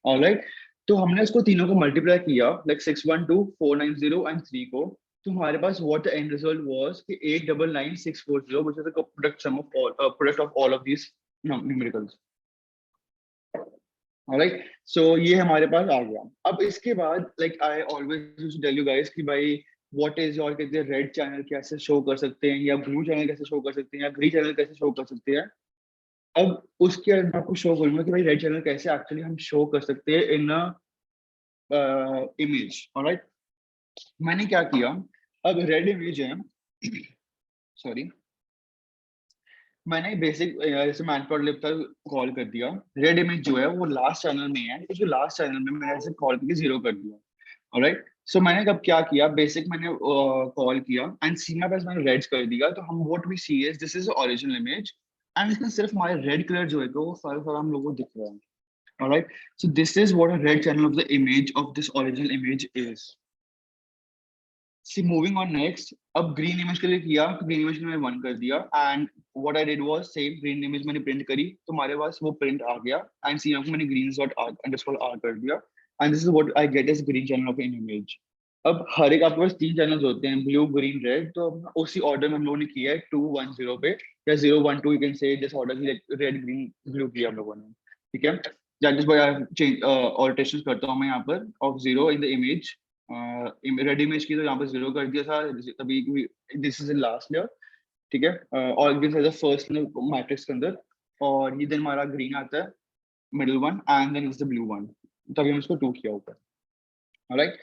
ऑलराइट, तो हमने इसको तीनों को मल्टीप्लाई किया, लाइक 612, 490 एंड 3 को, तो हमारे पास what the end result was कि 899,640, which is the product sum of all product of all of these numericals. Alright, so ये हमारे पास आ गया. अब इसके बाद like I always used to tell you guys कि भाई व्हाट इज योर कहते हैं रेड चैनल कैसे शो कर सकते हैं, या ब्लू चैनल कैसे शो कर सकते हैं, या ग्रीन चैनल कैसे शो कर सकते हैं. अब उसके अंदर मैं आपको शो करूंगा कि भाई रेड चैनल कैसे एक्चुअली हम शो कर सकते हैं इन अ इमेज. ऑलराइट, मैंने क्या किया, अब रेड इमेज है, सॉरी, मैंने बेसिक जैसे मैटप्लॉटलिब का कॉल कर दिया. रेड इमेज जो है वो लास्ट चैनल में है, तो लास्ट चैनल में मैंने ऐसे कॉल करके 0 कर दिया. ऑलराइट, सो मैंने कब क्या किया, बेसिक मैंने कॉल किया एंड सीमा बस मैंने रेड कर दिया, तो हम what we see is this is original image and इसमें सिर्फ हमारे रेड कलर जो है वो सारा हम लोगों को दिख रहा है. Alright, so this is what a red channel of the image of this original image is. See, moving on next, अब green image के लिए किया, तो green image मैंने 1 कर दिया and what I did was same green image मैंने print करी, तो हमारे पास वो print आ गया and see आपको मैंने greens.r_r कर दिया and this is what I get as green channel of an image. अब हर एक आपके पास 3 चैनल्स होते हैं, ब्लू ग्रीन रेड, तो उसी ऑर्डर में हम लोगों ने किया है 2 1 0 पे, या 0 1 2 you can say this order की रेड ग्रीन ब्लू किया हम लोगों ने. ठीक है, that is why I change alterations करता हूं मैं यहाँ पर of 0 in the image. Red image की तो यहाँ पर 0 कर दिया था, तभी this is in last layer. ठीक है, और this is the first matrix के अंदर, और ये देन हमारा ग्रीन आता है middle one and then is the blue one, तभी हम इसको 2 किया ऊपर. Alright,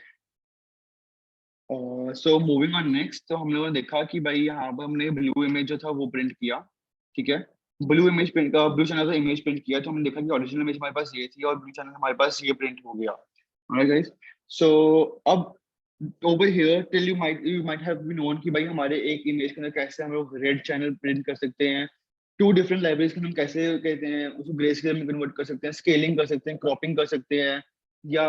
so moving on next, तो हम लोगों ने देखा कि भाई यहाँ पर हमने ब्लू इमेज जो था वो प्रिंट किया. ठीक है, blue image print blue channel का इमेज प्रिंट किया, तो हमने देखा कि ओरिजिनल इमेज हमारे पास ये थी और ब्लू चैनल हमारे पास ये प्रिंट हो गया. ऑलराइट गाइस, सो अब over here till you might have been known कि भाई हमारे एक इमेज के अंदर कैसे हम लोग रेड चैनल प्रिंट कर सकते हैं, 2 डिफरेंट लाइब्रेरीज को हम कैसे कहते हैं उसको ग्रे स्केल में कन्वर्ट कर सकते हैं, स्केलिंग कर सकते हैं, क्रॉपिंग कर सकते हैं, या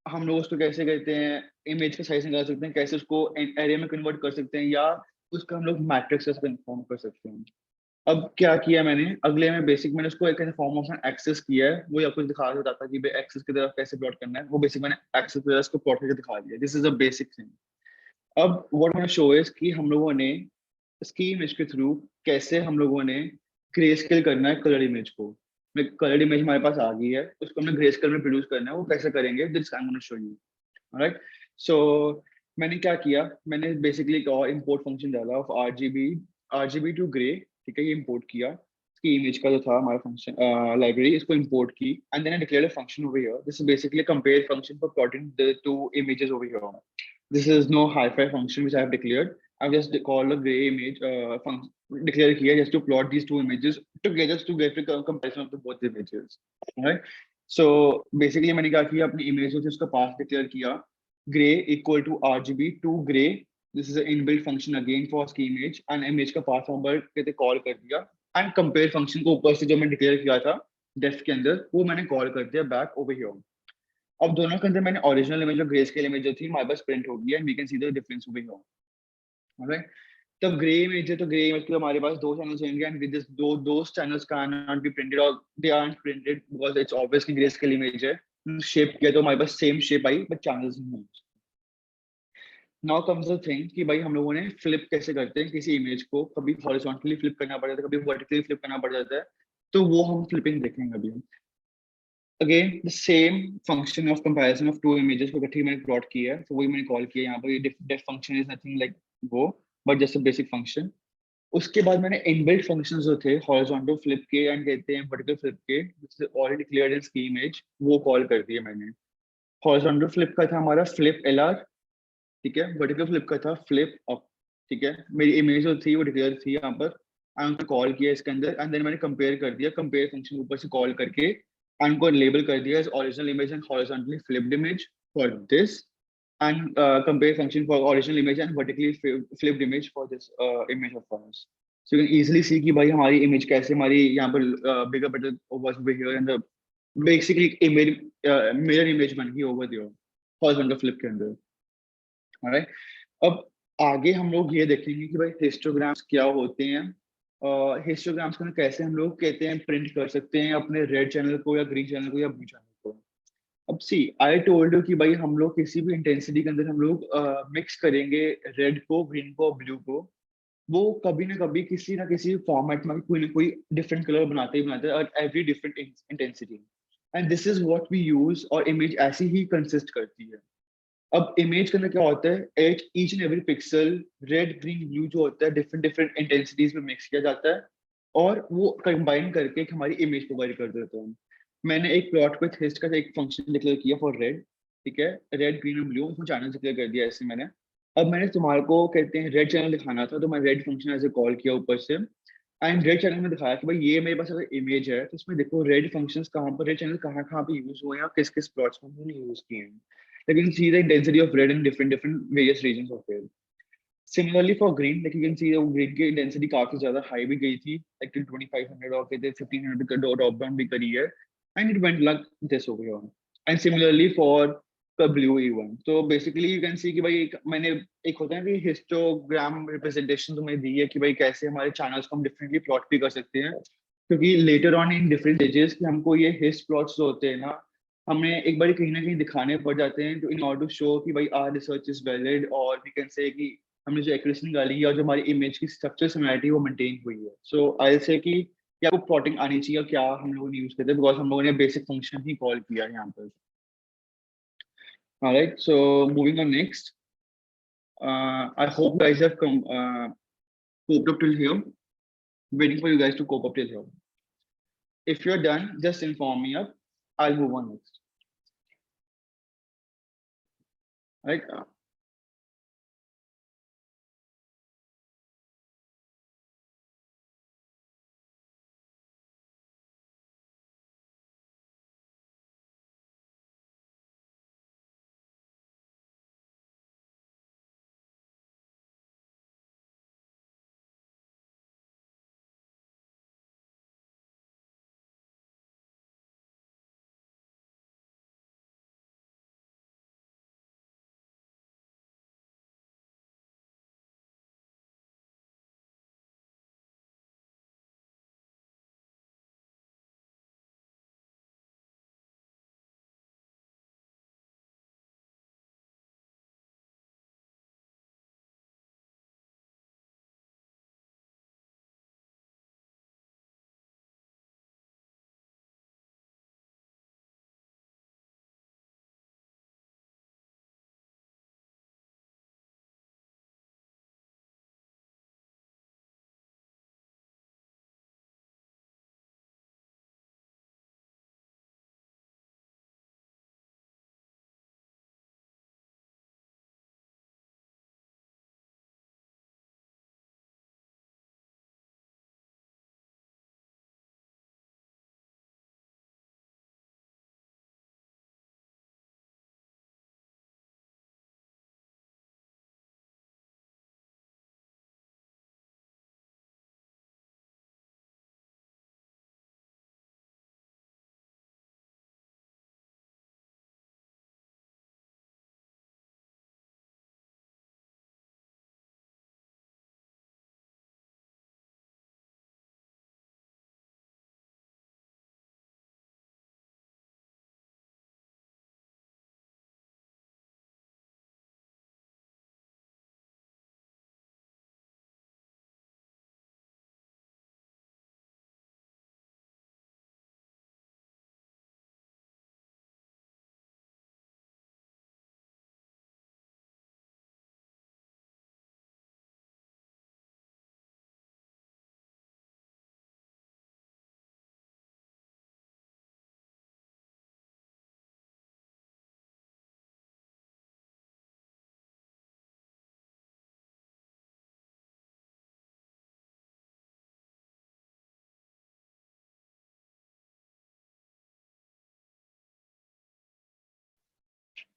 हम लोग उसको कैसे कहते हैं इमेज का साइज निकाल सकते हैं, कैसे उसको एरे में कन्वर्ट कर सकते हैं, या उसका हम लोग मैट्रिक्स से इन्फॉर्म कर सकते हैं. अब क्या किया मैंने, अगले में बेसिक मैंने उसको एक फॉर्म ऑफ एक्सेस किया है, वो आपको दिखा देता था कि भाई एक्सेस की तरफ कैसे प्लॉट करना है, वो बेसिक मैंने एक्सेस की तरफ इसको प्लॉट करके दिखा दिया. This is a basic thing. अब व्हाट आई शो इज कि हम लोगों ने इसकी इमेज के थ्रू कैसे हम लोगों ने ग्रे स्केल करना है कलर इमेज को. कलर इमेज हमारे पास आ गई है, उसको हमने ग्रे स्केल में प्रोड्यूस करना है, वो कैसे करेंगे this I am gonna show you. Alright, so मैंने क्या किया, मैंने बेसिकली एक और इंपोर्ट फंक्शन डाला ऑफ आरजीबी टू ग्रे. ठीक है, ये इंपोर्ट किया, इसकी इमेज का जो था हमारा फंक्शन लाइब्रेरी, इसको इंपोर्ट की and then I declared a function over here. This is basically compare function for plotting the 2 images over here. This is no hi-fi function which I have declared. I've just called a gray image function declare here just to plot these 2 images together to get a comparison of the both images. Alright. So basically मैंने क्या किया, अपनी image जो उसका path declare किया, gray equal to RGB to gray. This is an inbuilt function again for ski image and image का path number कहते call कर दिया and compare function को ऊपर से जो मैंने डिक्लेयर किया था डेफ के अंदर वो मैंने कॉल कर दिया बैक ओवर हियर. अब दोनों के अंदर मैंने ओरिजिनल इमेज और ग्रे स्केल इमेज जो थी हमारे पास प्रिंट हो गई है, we can see the difference over here. Alright, तब ग्रे इमेज है तो ग्रे इमेज के हमारे पास 2 चैनल्स होंगे and with this those channels can not be printed और they aren't printed because it's obviously grey scale image है. Shape किया तो हमारे पास सेम शेप आई बट चैनल्स नहीं. नाउ कम्स द थिंग कि भाई हम लोगों ने फ्लिप कैसे करते हैं किसी इमेज को, कभी हॉरिजॉन्टली फ्लिप करना पड़ जाता है, कभी वर्टिकली फ्लिप करना पड़ जाता है, तो वो हम फ्लिपिंग देखेंगे अभी. Again, the same function of comparison of 2 images को इकट्ठी मैंने प्लॉट किया है, तो वही मैंने कॉल किया यहाँ पर. ये def function is nothing like वो but just a basic function. उसके बाद मैंने इनबिल्ट फंक्शंस जो थे हॉरिजॉन्टल फ्लिप के एंड कहते हैं वर्टिकल फ्लिप के, ऑलरेडी डिक्लेयर्ड इन ski image, वो कॉल कर दिए मैंने. हॉरिजॉन्टल फ्लिप का था हमारा flip lr. ठीक है, वर्टिकल फ्लिप का था flip up. ठीक है, मेरी इमेज जो थी वो डिक्लेयर थी यहाँ पर, एंड उनको कॉल किया इसके अंदर, एंड देन मैंने कंपेयर कर दिया, कंपेयर फंक्शन ऊपर से कॉल करके एंड उनको लेबल कर दिया as original image and horizontally flipped image for this, and compare function for original image and vertically flipped image for this image of ours. So you can easily see कि भाई हमारी image कैसे हमारी यहाँ पर bigger better was here and basically image mirror image बन गई over there horizontal flip के अंदर. ऑलराइट, अब आगे हम लोग ये देखेंगे कि भाई हिस्टोग्राम्स क्या होते हैं, हिस्टोग्राम्स को कैसे हम लोग कहते हैं प्रिंट कर सकते हैं अपने रेड चैनल को या ग्रीन चैनल को या ब्लू चैनल को. अब सी आई टोल्ड यू कि भाई हम लोग किसी भी इंटेंसिटी के अंदर हम लोग मिक्स करेंगे रेड को, ग्रीन को, ब्लू को, वो कभी ना कभी किसी ना किसी फॉर्मेट में कोई ना कोई डिफरेंट कलर बनाते ही बनाते हैं और every different intensity, and this is what we use, और इमेज ऐसी ही कंसिस्ट करती है. अब इमेज के अंदर क्या होता है, each and every pixel red green blue जो होता है डिफरेंट डिफरेंट इंटेंसिटीज में मिक्स किया जाता है और वो कंबाइन करके एक हमारी इमेज प्रोवाइड कर देते हैं. मैंने एक प्लॉट विथ हिस्ट का एक फंक्शन डिक्लेयर किया फॉर रेड, ठीक है, रेड ग्रीन और ब्लू उसमें चैनल डिक्लेयर कर दिया ऐसे मैंने. अब मैंने तुम्हारे को कहते हैं रेड चैनल दिखाना था, तो मैं रेड फंक्शन ऐसे कॉल किया ऊपर से, एंड रेड चैनल में दिखाया कि भाई ये मेरे पास अगर इमेज है तो इसमें देखो रेड फंक्शंस कहाँ पर, रेड चैनल कहाँ कहाँ पे यूज हुए हैं और किस किस प्लॉट्स में हमने यूज किए हैं. Like you can see the intensity of red in different various regions of red. Similarly for green, like you can see the green की intensity काफी ज्यादा high भी गई थी, like till 2500 और कहते 1500 का drop down भी करी है, and it went like this over here. And similarly for the blue even. So basically you can see कि भाई मैंने एक होता है कि histogram representation तुम्हें दी है कि भाई कैसे हमारे channels को हम differently plot भी कर सकते हैं, क्योंकि later on in different stages कि हमको ये hist plots जो होते हैं ना, हमें एक बार कहीं ना कहीं दिखाने पड़ जाते हैं, तो इन ऑर्डर टू शो कि भाई आर रिसर्च इज वैलिड, और वी कैन से कि हमने जो एक्यूरेसी निकाली है और जो हमारी इमेज की स्ट्रक्चर सिमिलरिटी वो मेंटेन हुई है. सो आई से कि क्या आपको प्लॉटिंग आनी चाहिए, क्या हम लोगों ने यूज करते हैं, बिकॉज हम लोगों ने बेसिक फंक्शन ही कॉल किया है यहाँ पर. Alright, so moving on next, I hope guys have coped up till here. Waiting for you guys to cope up till here. If you're done, just inform me up, I'll move on next. Right.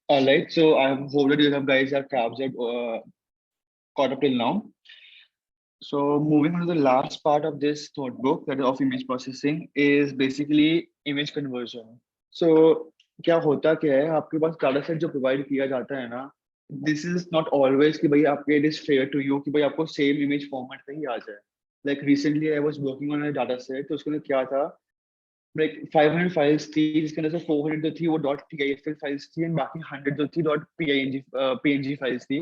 All right, so I hope that you have guys have captured caught up till now. So moving on to the last part of this notebook, that is of image processing, is basically image conversion. So क्या होता क्या है, आपके पास data set जो provide किया जाता है ना, दिस इज नॉट ऑलवेज कि भाई आपके it is fair to you कि भाई आपको सेम इमेज फॉर्मेट पे ही आ जाए. Like recently I was working on a data set, तो उसके अंदर क्या था, लाइक 500 फाइल्स थी, जिसके अंदर से 400 जो थी वो डॉट टीआईएफ फाइल्स थी, एंड बाकी 100 जो थी डॉट पीएनजी फाइल्स थी.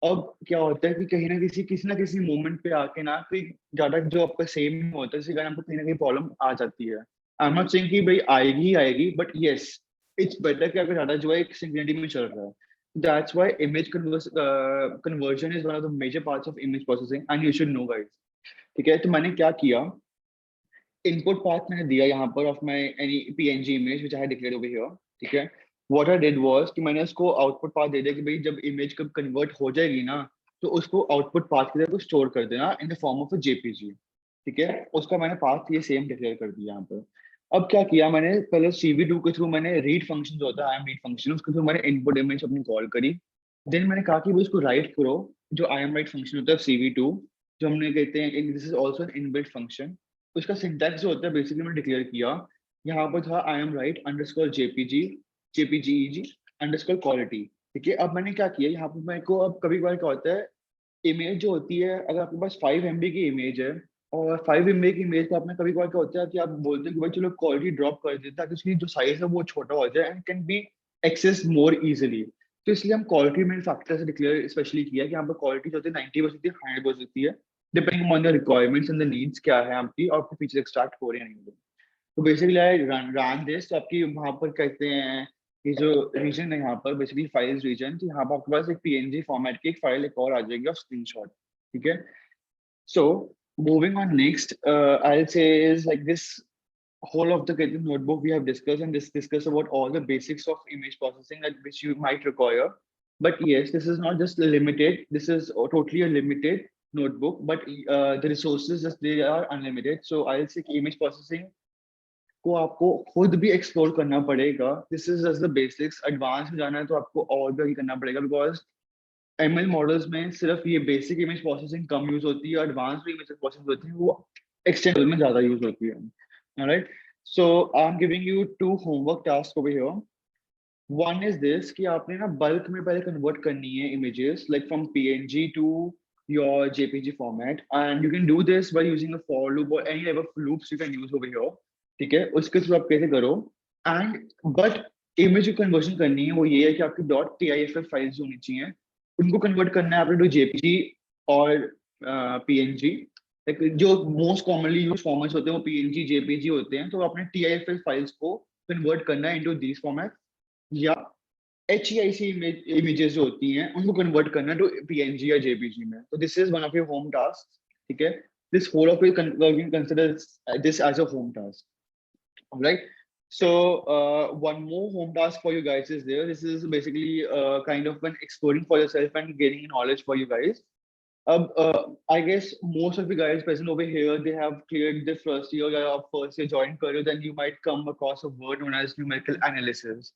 अब क्या होता है कि कहीं ना किसी मोमेंट पे आके ना कोई डाटा जो आपका सेम होता है, इसी कारण आपको कहीं ना कहीं प्रॉब्लम आ जाती है. आई एम नॉट सेइंग कि भाई आएगी ही आएगी, बट यस, इट्स बेटर कि आपका डाटा जो है एक सिंगुलरिटी में चल रहा है. That's why image conversion is one of the major parts of image processing and you should know guys. ठीक है, तो मैंने क्या किया, इनपुट पाथ मैंने दिया यहाँ पर of my any PNG image which I had declared over here. ठीक है, व्हाट आई डिड वाज कि मैंने उसको आउटपुट पाथ दे दिया कि भाई जब इमेज कब कन्वर्ट हो जाएगी ना, तो उसको आउटपुट पाथ की तरह स्टोर कर देना इन the form of a JPG. ठीक है, उसका मैंने पाथ ये सेम डिक्लेयर कर दिया यहाँ पर. अब क्या किया मैंने, पहले CV2 के थ्रू मैंने रीड फंक्शन जो होता है, आई एम रीड फंक्शन, उसके थ्रू मैंने इनपुट इमेज अपनी कॉल करी. देन मैंने कहा कि भाई उसको राइट करो, जो आई एम राइट फंक्शन होता है CV2, जो हमने कहते हैं this is also an inbuilt function. उसका सिंटैक्स जो होता है बेसिकली मैंने डिक्लेयर किया, यहाँ पर था I am write underscore JPG JPEG underscore quality. ठीक है, अब मैंने क्या किया यहाँ पर, मेरे को अब कभी कभार क्या होता है, इमेज जो होती है, अगर आपके पास 5 MB की इमेज है, और 5 MB की इमेज को आपने कभी कभार क्या होता है कि आप बोलते हैं कि भाई चलो क्वालिटी ड्रॉप कर देते हैं ताकि उसकी जो साइज है वो छोटा हो जाए and can be access more easily. तो इसलिए हम क्वालिटी में फैक्टर से डिक्लेयर स्पेशली किया कि यहाँ पर क्वालिटी जो होती है 90 हो सकती है, 100 हो सकती है, depending on the requirements and the needs क्या है आपकी, और आपके फीचर एक्सट्रैक्ट हो रहे हैं नहीं. तो बेसिकली आई रन दिस, तो आपकी वहां पर कहते हैं ये जो रीजन है यहाँ पर बेसिकली फाइल्स रीजन, तो यहाँ पर आपके पास एक पीएनजी फॉर्मेट की एक फाइल एक और आ जाएगी ऑफ स्क्रीनशॉट. ठीक है, so moving on next, I'll say is like this whole of the notebook we have discussed and discuss about all the basics of image processing that which you might require. But yes, this is not just limited, this is totally a limited notebook, but the resources just they are unlimited. So I'll say image processing को आपको खुद भी explore करना पड़ेगा. This is just the basics, advance में जाना है तो आपको और भी करना पड़ेगा, बिकॉज एमएल मॉडल्स में सिर्फ ये बेसिक इमेज प्रोसेसिंग कम यूज होती है, एडवांस इमेज प्रोसेसिंग होती है वो एक्सटेंड में ज्यादा यूज होती है. Alright, so I am giving you 2 homework task over here. One is this कि आपने ना बल्क में पहले कन्वर्ट करनी है images like from PNG to your JPG format, and you can do this by using a for loop और any type of loops you can use over here. ठीक है, उसके थ्रू आप कैसे करो, एंड बट इमेज जो conversion करनी है वो ये है कि आपकी डॉट टीआईएफ फाइल्स होनी चाहिए, उनको कन्वर्ट करना है आपने टू जेपीजी और पीएनजी. जो मोस्ट कॉमनली यूज फॉर्मेट्स होते हैं वो पीएनजी जेपीजी होते हैं, तो आपने टीआईएफ फाइल्स को कन्वर्ट करना है इनटू दीस फॉर्मेट, या HEIC इमेजेस जो होती हैं उनको कन्वर्ट करना टू पीएनजी या जेपीजी में. तो this is one of your home task. ठीक है, this whole of it consider this as a home task. Right, so one more home task for you guys is there. This is basically kind of an exploring for yourself and gaining knowledge for you guys. I guess most of you guys present over here, they have cleared the first year or first year joined career, then you might come across a word known as numerical analysis.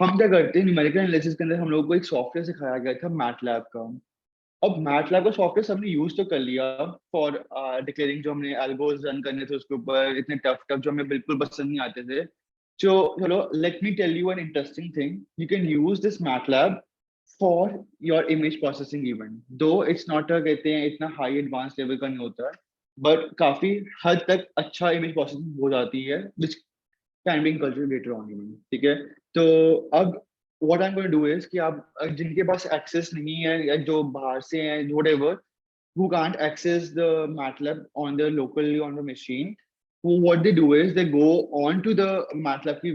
हम क्या करते हैं, numerical analysis के अंदर हम लोगों को एक सॉफ्टवेयर सिखाया गया था मैटलैब का. अब मैटलैब का सॉफ्टवेयर सबने यूज तो कर लिया फॉर डिक्लेयरिंग, जो हमने एल्गोस रन करने थे उसके ऊपर इतने टफ टफ जो हमें बिल्कुल पसंद नहीं आते थे. जो चलो let me tell you an interesting thing, you can use this MATLAB for your image processing even though it's not कहते हैं इतना हाई एडवांस लेवल का नहीं होता है, बट काफी हद तक अच्छा इमेज प्रोसेसिंग हो जाती है विच कैन बी इंकल्चर लेटर ऑन इवन. ठीक है, तो अब what I'm going to do is कि आप जिनके पास एक्सेस नहीं है या जो बाहर से हैं whatever who can't access the MATLAB on their locally on the machine, what they do is they go on to the MATLAB की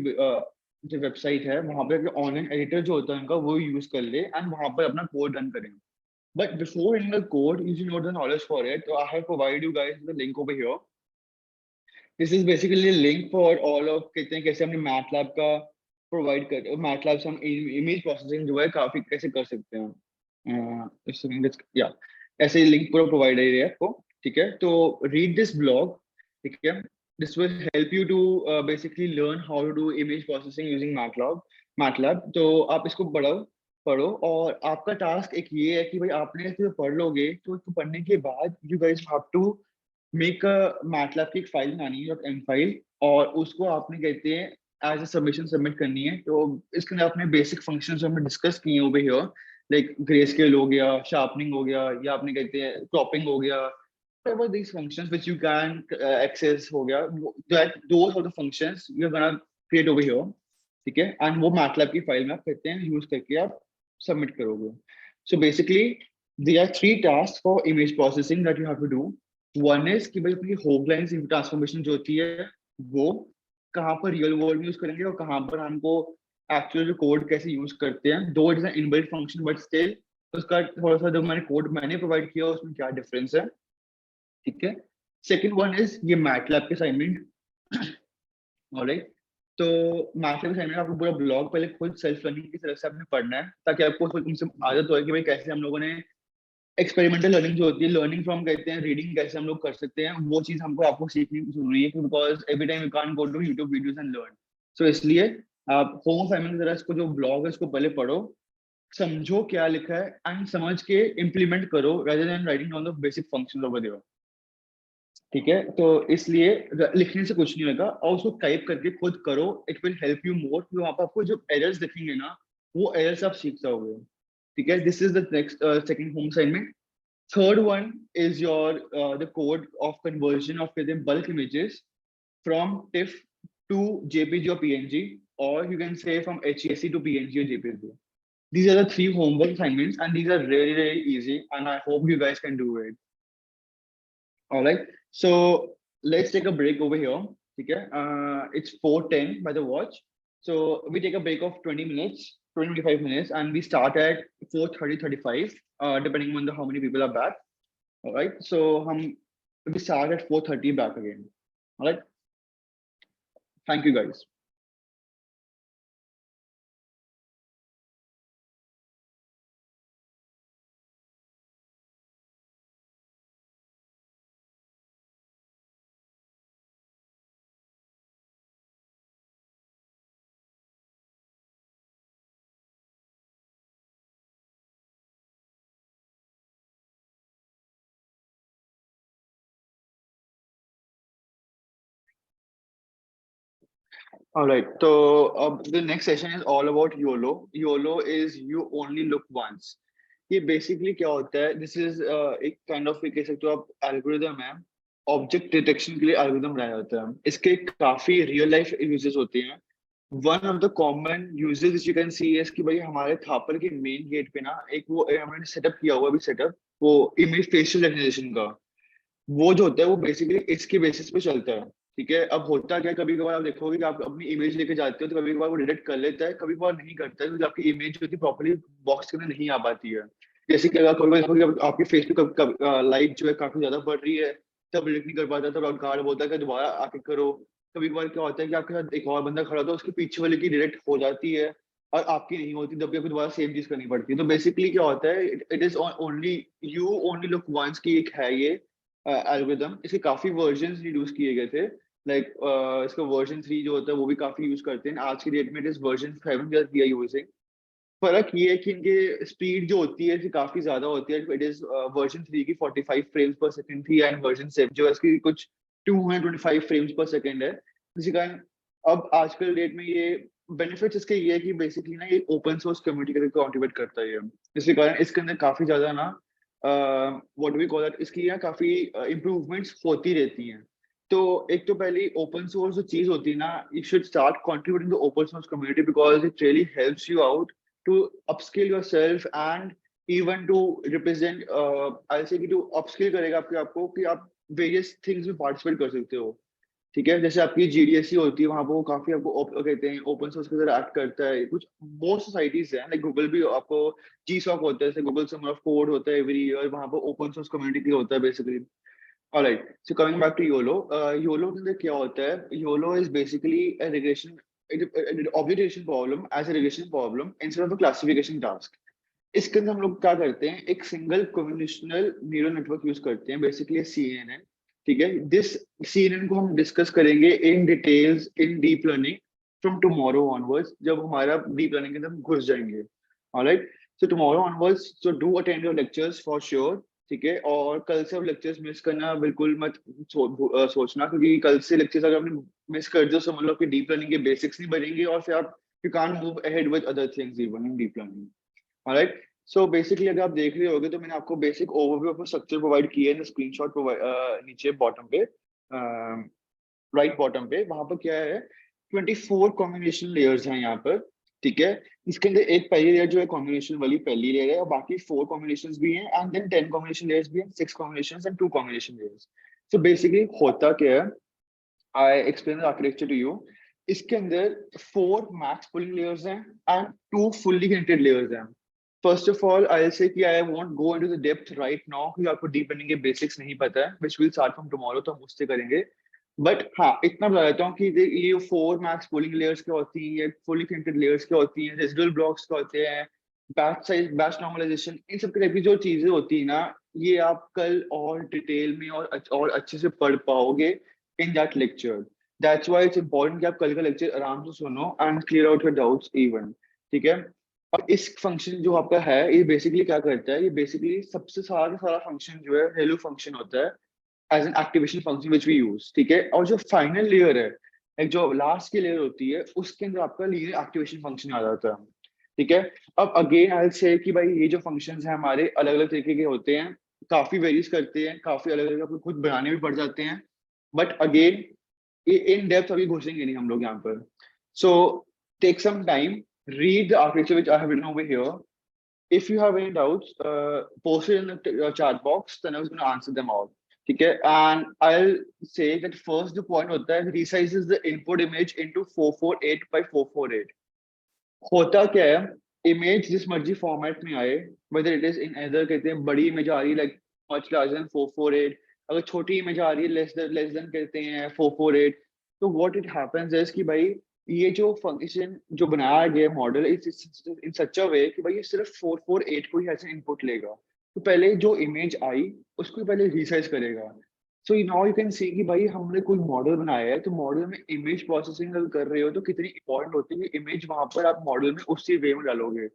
जो वेबसाइट है वहां पे ऑनलाइन एडिटर जो होता है उनका वो यूज कर ले एंड वहां पर अपना कोड रन करें. But before in the code, you should know the knowledge for it. So I have provided you guys the link over here. This is basically a link for all of कहते हैं कैसे हमने MATLAB का provide कर MATLAB से हम image processing जो है काफी कैसे कर सकते हैं. या ऐसे लिंक पूरा प्रोवाइड है आपको. ठीक है, तो रीड दिस ब्लॉग. ठीक है, this will help you to basically learn how to do image processing using MATLAB. MATLAB, तो आप इसको पढ़ो और आपका टास्क एक ये है कि भाई आपने इसे पढ़ लोगे तो इसको पढ़ने के बाद you guys have to make a MATLAB की एक फाइल बनानी है .m फाइल, और उसको आपने कहते हैं एज अ सबमिशन सबमिट करनी है। तो इसके अंदर आपने बेसिक फंक्शन जो हमने डिस्कस किए over here, like grey scale हो गया, शार्पनिंग हो गया, या आपने कहते हैं क्रॉपिंग हो गया, whatever these functions which you can access हो गया, that those are the functions you're gonna create over here, ठीक है, एंड वो मैटलैब की फाइल में आप कहते हैं यूज करके आप सबमिट करोगे। So basically there are three tasks for image processing that you have to do. One is कि भाई अपनी होग लाइन ट्रांसफॉर्मेशन जो होती है वो कहाँ पर रियल वर्ल्ड में यूज करेंगे और कहाँ पर हमको एक्चुअल जो कोड कैसे यूज करते हैं। दो it is an inbuilt function but still उसका थोड़ा सा जो मैंने कोड मैंने प्रोवाइड किया उसमें क्या डिफरेंस है, ठीक है। सेकेंड वन इज ये मैटलैब के असाइनमेंट, ऑलराइट। तो मैटलैब असाइनमेंट आपको पूरा ब्लॉग पहले खुद सेल्फ लर्निंग की तरह से आपने पढ़ना है, ताकि आपको तुमसे आदत हो कि भाई कैसे हम लोगों ने एक्सपेरिमेंटल लर्निंग जो होती है, लर्निंग फ्रॉम कहते हैं रीडिंग, कैसे हम लोग कर सकते हैं, वो चीज हमको आपको सीखनी जरूरी है, because every time you can't go to YouTube videos and learn. So इसलिए आप होम असाइनमेंट की तरह इसको जो ब्लॉग है उसको पहले पढ़ो, समझो क्या लिखा है एंड समझ के इम्प्लीमेंट करो rather than writing down the basic functions over there, ठीक है। तो इसलिए लिखने से कुछ नहीं होगा और उसको टाइप करके खुद करो, it will help you more. तो वहां पर आपको जो एरर्स दिखेंगे ना वो एरर्स आप सीख जाओगे, ठीक है। This is the next second home assignment. Third one is your the code of conversion of bulk images from TIFF to JPG or PNG, or you can say from HESC to PNG or JPG. These are the three homework assignments and these are really, really easy and I hope you guys can do it. All right. So let's take a break over here. Okay. It's 4:10 by the watch. So we take a break of 20 minutes, 25 minutes, and we start at 4:30, 35, depending on how many people are back. All right. So we start at 4:30 back again. All right. Thank you, guys. All right. So the next session is all about YOLO. YOLO is you only look once. ये basically क्या होता है? This is एक kind of कह सकते हो आप algorithm है, object detection के लिए algorithm बनाया जाता है। इसके काफी real life uses होते हैं। One of the common uses which you can see is कि भाई हमारे थापर के main gate पे ना एक वो हमने setup किया हुआ अभी setup, वो image facial recognition का, वो जो होता है वो बेसिकली इसके बेसिस पे चलता है, ठीक है। अब होता क्या, कभी कभार आप देखोगे कि आप अपनी इमेज लेके जाते हो तो कभी कभार वो डिटेक्ट कर लेता है, कभी कभार नहीं करता है, क्योंकि आपकी इमेज जो होती है प्रॉपर्ली बॉक्स के अंदर नहीं आ पाती है। जैसे कि अगर कभी कभी आपके फेस पे लाइट जो है काफी ज्यादा बढ़ रही है, तब डिटेक्ट नहीं कर पाता, तब आप गार्ड बोलता है कि दोबारा आके करो। कभी कभार क्या होता है कि आपके साथ एक और बंदा खड़ा होता है, उसके पीछे वाले की डिटेक्ट हो जाती है और आपकी नहीं होती, तब भी आपको दोबारा सेम चीज करनी पड़ती है। तो बेसिकली क्या होता है, it is only you only look once की एक है ये एल्गोरिथम। इसके काफी वर्जन इंट्रोड्यूस किए गए थे, लाइक इसका वर्जन 3 जो होता है वो भी काफी यूज करते हैं। आज की डेट में it is version 7 we are using. फर्क ये है कि इनके स्पीड जो होती है काफी ज्यादा होती है। इट इज वर्जन 3 की 45 फ्रेम्स पर सेकंड थी एंड वर्जन 7 जो है इसकी कुछ 225 फ्रेम्स पर सेकंड है। इसी कारण अब आजकल डेट में ये बेनिफिट्स इसके ये है कि बेसिकली ना ये ओपन सोर्स कम्युनिटी के कॉन्ट्रीब्यूट करता है। इसी कारण इसके अंदर काफी ज्यादा ना व्हाट वी कॉल दैट, इसकी ना काफी इम्प्रूवमेंट्स होती रहती हैं। तो एक तो पहली ओपन सोर्स जो चीज होती है ना, you should start contributing to open source community because it really helps you out to upskill yourself and even to represent I'll say कि to upskill करेगा आपको कि आप various things में participate कर सकते हो, ठीक है। जैसे आपकी GDSC होती है, वहां पर वो काफी आपको कहते हैं ओपन सोर्स की तरह एक्ट करता है। कुछ बहुत सोसाइटीज हैं, लाइक गूगल भी आपको GSOC होता है, जैसे गूगल समर ऑफ कोड होता है एवरी ईयर, वहां पर ओपन सोर्स कम्युनिटी होता है basically. Alright, so coming back to YOLO. YOLO के अंदर क्या होता है, YOLO is basically a regression observation problem as a regression problem instead of a classification task. इसके अंदर हम लोग क्या करते हैं, एक single convolutional neural network use करते हैं, बेसिकली CNN, ठीक है। दिस CNN को हम डिस्कस करेंगे in details in deep learning from tomorrow onwards, जब हमारा डीप लर्निंग के अंदर हम घुस जाएंगे। Alright, so tomorrow onwards, so do attend your lectures for sure, ठीक है। और कल से अब लेक्चर्स मिस करना बिल्कुल मत सोचना, क्योंकि कल से लेक्चर्स अगर आपने मिस कर दिया, समझ लो कि डीप लर्निंग के बेसिक्स नहीं बनेंगे, और फिर आप you can't move ahead with other things even in deep learning. Alright, so basically अगर आप देख रहे होगे तो मैंने आपको basic overview of structure provide किया है, स्क्रीनशॉट नीचे बॉटम पे, राइट बॉटम पे, वहां पर क्या है, 24 कॉम्बिनेशन लेयर्स हैं यहाँ पर, ठीक है। इसके अंदर एक पहली लेयर जो है कॉम्बिनेशन वाली पहली लेयर है, और बाकी 4 कॉम्बिनेशंस भी हैं, एंड देन 10 कॉम्बिनेशन लेयर्स भी हैं, 6 combinations and 2 combination layers. So basically होता क्या है, I explain the architecture to you. इसके अंदर 4 मैक्स पुलिंग लेयर्स हैं एंड 2 फुल्ली कनेक्टेड लेयर्स हैं। First of all I say कि I won't go into the depth right now, क्योंकि आपको डीप लर्निंग के बेसिक्स नहीं पता है, which will start from tomorrow, तो हम उससे करेंगे। बट हाँ, इतना बता देता हूँ कि ये 4 मैक्स पोलिंग लेयर्स क्या होती हैं, फुली कनेक्टेड लेयर्स क्या होती हैं, रेसिडुअल ब्लॉक्स क्या होते हैं, बैच साइज, बैच नॉर्मलाइजेशन, इन सब टाइप की जो चीजें होती है ना, ये आप कल और डिटेल में और अच्छे से पढ़ पाओगे in that lecture. That's why it's important कि आप कल का लेक्चर आराम से सुनो and clear out your doubts even, ठीक है। और इस फंक्शन जो आपका है, ये बेसिकली क्या करता है, ये बेसिकली सबसे सारा सारा फंक्शन जो है हेलो फंक्शन होता है as an activation function which we use, ठीक है। और जो फाइनल लेयर है, एक जो लास्ट की लेयर होती है, उसके अंदर आपका लीनियर एक्टिवेशन फंक्शन आ जाता है, ठीक है। अब अगेन आई से कि भाई ये जो फंक्शंस हैं हमारे अलग अलग तरीके के होते हैं, काफी वेरीज करते हैं, काफी अलग अलग आपको खुद बनाने भी पड़ जाते हैं, बट अगेन ये इन डेप्थ अभी घुसेंगे नहीं हम लोग यहाँ पर। So take some time, read the architecture which I have written over here. If you have any doubts, post it in the chat box, then I was going to answer them all. ठीक है, and I'll say that first the point होता है resizes the input image into 448 by 448। होता क्या है, image जिस मर्जी format में आए, whether it is in either, कहते हैं बड़ी इमेज आ रही है like much larger than 448, अगर छोटी इमेज आ रही है less than कहते हैं 448, तो what it happens is कि भाई ये जो फंक्शन जो बनाया गया मॉडल इन सच अ वे कि भाई ये सिर्फ 448 को ही ऐसे इनपुट लेगा, तो पहले जो इमेज आई उसको पहले रिसाइज करेगा। So now you can see कि भाई हमने कोई मॉडल बनाया है, तो मॉडल में इमेज प्रोसेसिंग अगर कर रहे हो तो कितनी इंपॉर्टेंट होती है कि इमेज वहां पर आप मॉडल में उसी वे में डालोगे,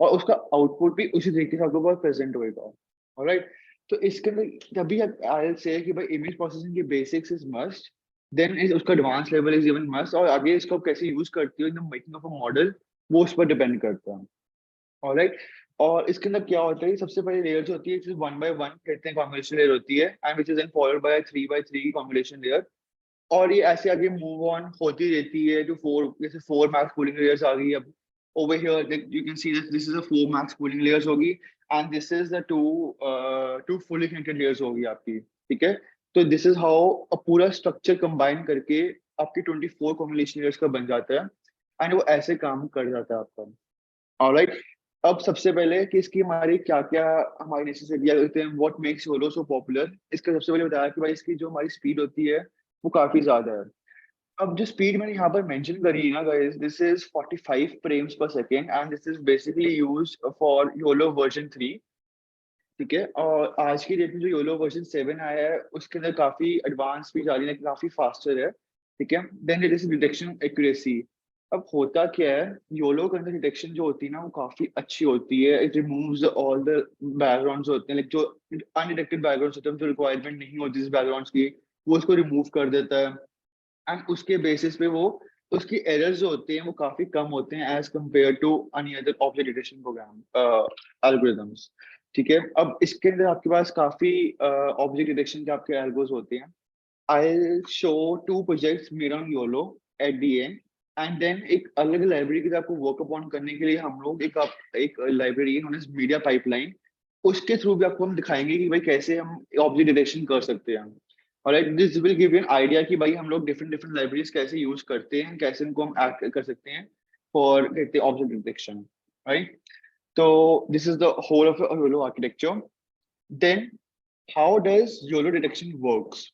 और उसका आउटपुट भी उसी तरीके से आपके पास प्रेजेंट होएगा। ऑलराइट, तो इसके अंदर तभी आई से कि भाई इमेज प्रोसेसिंग की basics is must, then is उसका advance level is even must, और आगे इसको आप कैसे यूज करती हो in the making of a model, वो उस पर डिपेंड करता है। ऑलराइट, और इसके अंदर क्या होता है, सबसे पहले लेयर जो होती है 1 by 1 कहते हैं कॉम्बिनेशन लेयर होती है, and which is then followed by 3 by 3 combination layer. और ये ऐसे आगे मूव ऑन होती रहती है टू 4, जैसे 4 मैक्स कूलिंग लेयर्स आ गई। अब over here you can see this is a 4 max pooling layers होगी, and this is the two fully connected layers होगी आपकी, ठीक है। तो दिस इज हाउ अ पूरा स्ट्रक्चर कंबाइन करके आपकी 24 कॉम्बिनेशन लेयर्स का बन जाता है, एंड वो ऐसे काम कर जाता है आपका। ऑलराइट, अब सबसे पहले कि इसकी हमारी क्या क्या हमारी नेसेसिटी होते हैं, what makes YOLO so popular, इसका सबसे पहले बताया कि भाई इसकी जो हमारी स्पीड होती है वो काफी ज्यादा है। अब जो स्पीड मैंने यहाँ पर मेंशन करी है ना गाइस, दिस इज 45 फ्रेम्स पर second, and this is basically used for YOLO version 3, ठीक है। और आज की डेट में जो योलो वर्जन 7 आया है उसके अंदर काफी एडवांस स्पीड आ रही है, काफी फास्टर है, ठीक है। Then it is detection accuracy. अब होता क्या है, योलो के अंदर डिटेक्शन जो होती है ना वो काफी अच्छी होती है, it removes all the backgrounds होते हैं, लाइक जो अनडिटेक्टेड बैकग्राउंड्स होते हैं, जो रिक्वायरमेंट नहीं होती इस बैकग्राउंड्स की, वो उसको रिमूव कर देता है, एंड उसके बेसिस पे वो उसकी एरर्स जो होते हैं वो काफी कम होते हैं as compare to any other object detection program algorithms, ठीक है। अब इसके अंदर आपके पास काफी ऑब्जेक्ट डिटेक्शन के आपके एल्गोस होते हैं। I'll show 2 projects made on YOLO at the end, and then एक अलग लाइब्रेरी की आपको वर्क अपॉन करने के लिए हम लोग एक लाइब्रेरी है मीडिया पाइपलाइन, उसके थ्रू भी आपको हम दिखाएंगे कि भाई कैसे हम ऑब्जेक्ट डिटेक्शन कर सकते हैं। Alright, this will give you an idea कि भाई हम लोग डिफरेंट डिफरेंट लाइब्रेरीज कैसे यूज करते हैं, कैसे इनको हम एक्ट कर सकते हैं फॉर कहते हैं ऑब्जेक्ट डिटेक्शन, राइट। तो this is the whole of YOLO architecture. Then how does YOLO detection works?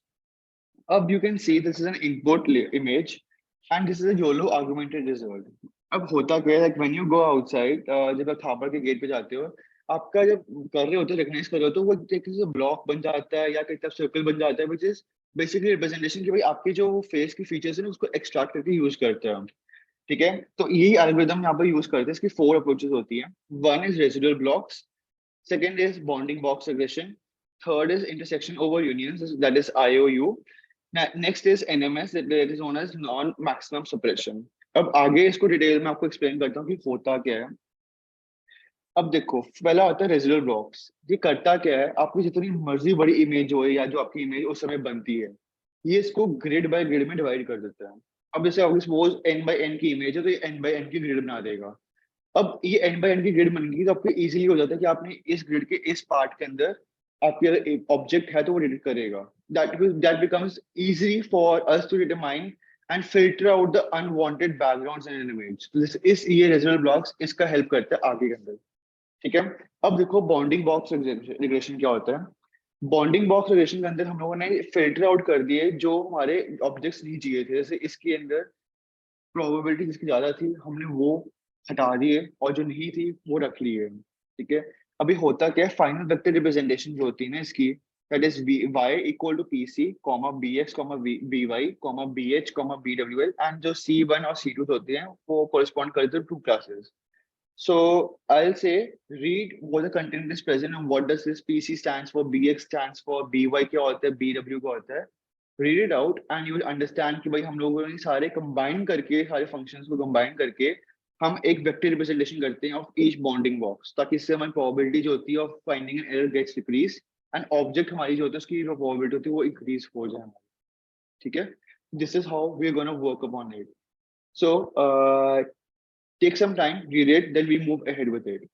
अब you can see this is an input image and this is a YOLO augmented result. अब होता क्या है, like when you go outside, जब आप थापर के gate पे जाते हो, आपका जब कर रहे होते हो रिकॉग्नाइज कर रहे हो तो वो एक ब्लॉक बन जाता है या कहते हैं सर्कल बन जाता है, विच इज बेसिकली रिप्रेजेंटेशन कि भाई आपके जो फेस की फीचर्स है ना उसको एक्सट्रैक्ट करके यूज करते हैं। ठीक है, तो यही एल्गोरिदम यहाँ पर यूज करते हैं। इसकी 4 अप्रोचेस होती हैं। One is residual blocks, second is bonding box regression, third is intersection over unions, that is IOU. Next is NMS, that is known as non maximum suppression. अब आगे इसको डिटेल में आपको एक्सप्लेन करता हूँ कि होता क्या है। अब देखो, पहला होता है रेसिडुअल ब्लॉक्स। ये करता क्या है, आपकी जितनी मर्जी बड़ी इमेज हो या जो आपकी इमेज उस समय बनती है, ये इसको ग्रिड बाय ग्रिड में डिवाइड कर देता है। अब जैसे आपकी सपोज n बाय n की इमेज है, तो ये n बाय n की ग्रिड बना देगा। अब ये n बाय n की ग्रिड बन गई तो आपको इजीली हो जाता है कि आपने इस ग्रिड के इस पार्ट के अंदर आपके अगर एक ऑब्जेक्ट है तो वो डिटेक्ट करेगा। That becomes easy for us to determine and filter out the unwanted backgrounds in an image. तो इस ये रेजनल ब्लॉक्स इसका हेल्प करता है आगे के अंदर। ठीक है, अब देखो बॉन्डिंग बॉक्स रिग्रेशन क्या होता है। बॉन्डिंग बॉक्स रिग्रेशन के अंदर हम लोगों ने फिल्टर आउट कर दिए जो हमारे ऑब्जेक्ट्स नहीं चाहिए थे। जैसे इसके अंदर प्रोबेबिलिटी जिसकी ज्यादा थी हमने वो हटा दिए, और जो नहीं थी वो रख लिए। ठीक है, अभी होता क्या है, फाइनल वेक्टर रिप्रेजेंटेशन जो होती है ना इसकी, that is y equal to pc comma bx comma by comma bh comma bwl, and जो c1 और c2 होते हैं वो कोरिस्पॉन्ड करते हैं to classes. So I'll say read what the content is present and what does this PC stands for, BX stands for, BY क्या होता है, BW क्या होता है। Read it out and you will understand कि भाई हम लोगों ने सारे combine करके, सारे functions को combine करके हम एक vector representation करते हैं of each bounding box, ताकि इससे हमारी probability जो होती है of finding an error gets decreased and object हमारी जो होती है उसकी जो probability होती है वो increase हो जाए। ठीक है, this is how we are gonna work upon it. So take some time, read it, then we move ahead with it.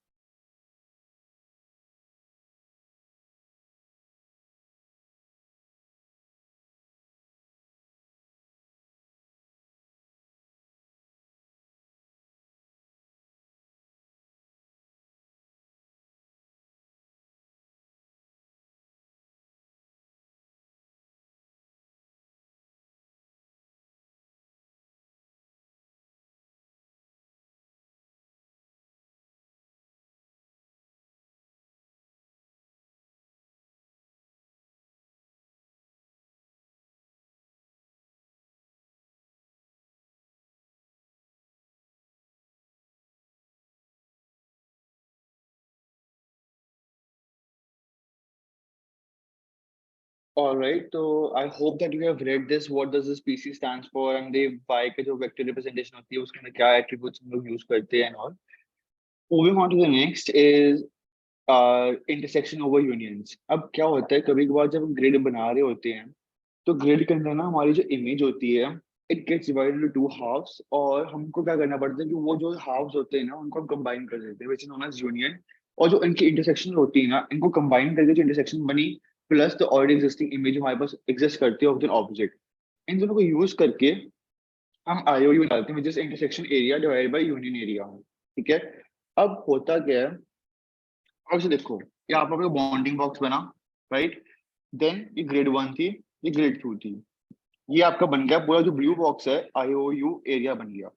All right, so I hope that you have read this. What does this PC stands for, and the Y का जो vector representation होती है उसके अंदर क्या attributes हम लोग use करते हैं and all. Moving on to the next is intersection over unions. अब क्या होता है, कभी कभार जब हम ग्रिड बना रहे होते हैं तो ग्रिड के अंदर ना हमारी जो इमेज होती है it gets divided into two halfs, और हमको क्या करना पड़ता है कि वो जो हाफ्स होते हैं ना उनको हम कंबाइन कर देते हैं, which is known as union. और जो इनकी इंटरसेक्शन होती है ना इनको कंबाइन करके जो इंटरसेक्शन बनी plus the already existing image हमारे पास एग्जिस्ट करती है ऑफ द ऑब्जेक्ट, इन दोनों को यूज करके हम आईओयू निकालते हैं, which is intersection area divided by union area. ठीक है, अब होता क्या है, अब से देखो यहाँ पर बॉन्डिंग बॉक्स बना, राइट। देन ये ग्रेड 1 थी, ये ग्रेड 2 थी, ये आपका बन गया पूरा जो ब्लू बॉक्स है आईओयू एरिया बन गया।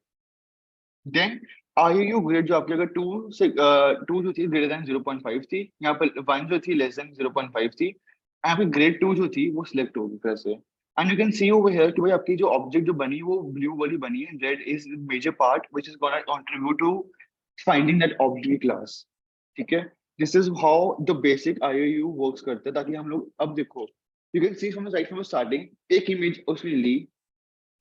देन आईओयू ग्रेड जो आपकी अगर 2 से 2 जो थी ग्रेटर देन 0.5 थी, यहाँ पर 1 जो थी लेस देन 0.5 थी, यहाँ पे ग्रेड 2 जो थी वो सिलेक्ट होगी फिर से। And you can C over here कि भाई आपकी जो ऑब्जेक्ट जो बनी वो ब्लू वाली बनी है, red is major part which is gonna contribute to finding that object class. ठीक है, this is how the basic IOU works करता है, ताकि हम लोग अब देखो you can see from right from starting एक इमेज उसने ली,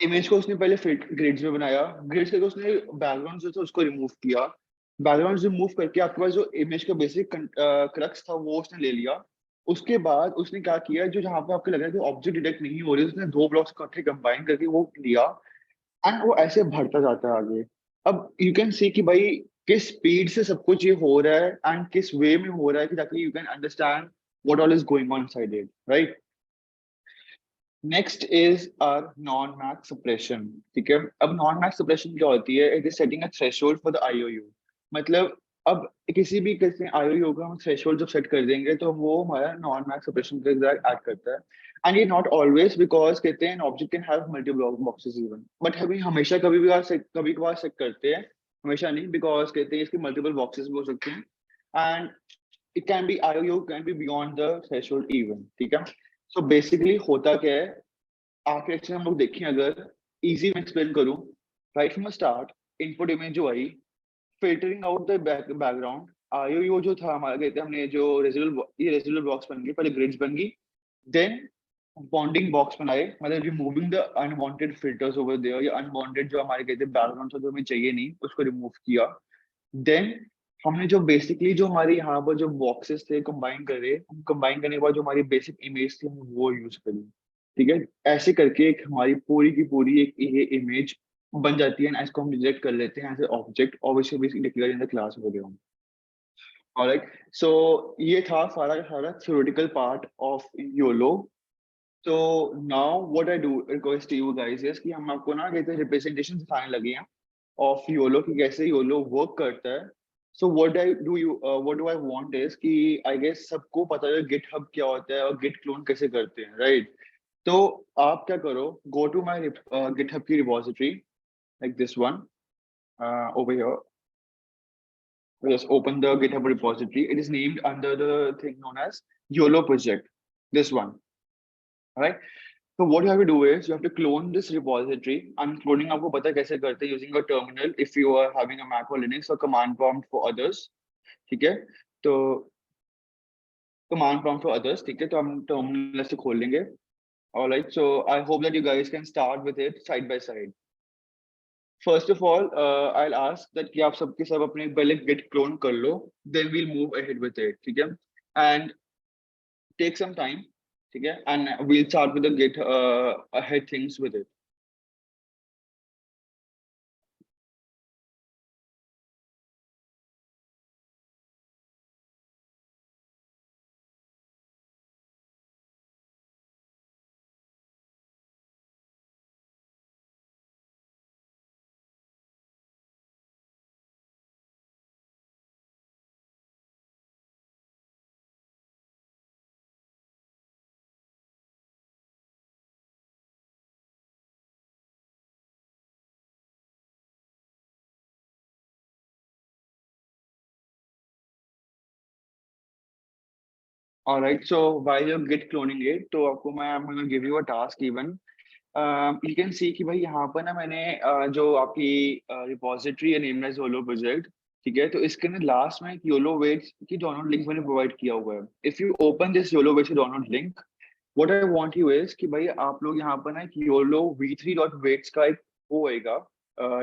इमेज को उसने पहले फिट ग्रिड्स में बनाया, ग्रिड्स करके उसने बैकग्राउंड जो था उसको रिमूव किया, बैकग्राउंड रिमूव करके आपके पास जो इमेज का बेसिक क्रक्स था वो उसने ले लिया। उसके बाद उसने क्या किया, जो जहाँ पे आपको लग रहा है कि ऑब्जेक्ट डिटेक्ट नहीं हो रही, उसने दो ब्लॉक्स इकट्ठे कंबाइन करके वो लिया, एंड वो ऐसे बढ़ता जाता है आगे। अब यू कैन सी कि भाई किस स्पीड से सब कुछ ये हो रहा है एंड किस वे में हो रहा है, कि ताकि you can understand what all is going on side it, right. Next is our non max suppression. ठीक है, अब नॉन मैक्स सप्रेशन क्या होती है, it is setting a threshold for the IOU. मतलब अब किसी भी किसी आईओयू का हम थ्रेशोल्ड जब सेट कर देंगे तो वो हमारा नॉन मैक्स सप्रेशन के साथ ऐड करता है। एंड ये नॉट ऑलवेज, बिकॉज कहते हैं object can have multiple boxes even, but हमें हमेशा कभी कभार सेट करते हैं, हमेशा नहीं, बिकॉज कहते हैं इसके मल्टीपल बॉक्सेस भी हो सकते हैं, and it can be IOU can be beyond the threshold even. ठीक है, सो बेसिकली होता क्या है, आर्किटेक्चर हम लोग देखें, अगर इजी में एक्सप्लेन करूं, right from start input image जो आई, filtering out the background, IO जो था हमारा, कहते हैं हमने जो रेजिडुअल बॉक्स बन गई, पहले ग्रिड्स बन गई, देन बॉन्डिंग बॉक्स बनाए, मतलब removing the unwanted filters over there, या अनवांटेड जो हमारे कहते हैं बैकग्राउंड था जो हमें चाहिए नहीं, उसको रिमूव किया। देन हमने जो बेसिकली जो हमारे यहाँ पर जो बॉक्सेस थे कंबाइन करे, हम कंबाइन करने के बाद जो हमारी बेसिक इमेज थी हम वो यूज करी। ठीक है, ऐसे करके एक हमारी पूरी की पूरी एक ये इमेज बन जाती है, and इसको हम रिजेक्ट कर लेते हैं as a object, obviously basically declare in the class वगैरह। ऑलराइट, सो ये था सारा का सारा थ्योरेटिकल पार्ट ऑफ योलो। तो now what I do request to you guys is कि हम आपको ना कहते हैं रिप्रेजेंटेशन दिखाने लगे हैं ऑफ योलो कि कैसे योलो वर्क करता है। So what do I want is कि आई गेस सबको पता है गिटहब क्या होता है और गिट क्लोन कैसे करते हैं, राइट? तो आप क्या करो, गो टू माय गिटहब की repository like this one, over here, just open the GitHub repository. It is named under the thing known as YOLO project, this one. All right. So what you have to do is you have to clone this repository. And cloning आपको पता है कैसे करते हैं, using a terminal if you are having a Mac or Linux, or command prompt for others. ठीक है, तो command prompt for others, ठीक है, तो हम terminal से खोल लेंगे। All right. So I hope that you guys can start with it side by side. First of all, I'll ask that कि आप सबके सब अपने पहले git clone कर लो, then we'll move ahead with it, ठीक है? And take some time, ठीक है? And we'll start with the git ahead things with it. All right. So while you're git cloning it, तो आपको I'm gonna give you a task even. You can see कि भाई यहाँ पर ना मैंने जो आपकी रिपॉजिटरी है नेम एज योलो प्रोजेक्ट, ठीक है, तो इसके अंदर लास्ट में एक योलो वेट्स की डाउनलोड लिंक मैंने प्रोवाइड किया हुआ है। If you open this YOLO weights download link, what I want you is कि भाई आप लोग यहाँ पर ना एक योलो v3.weights का एक वो होएगा,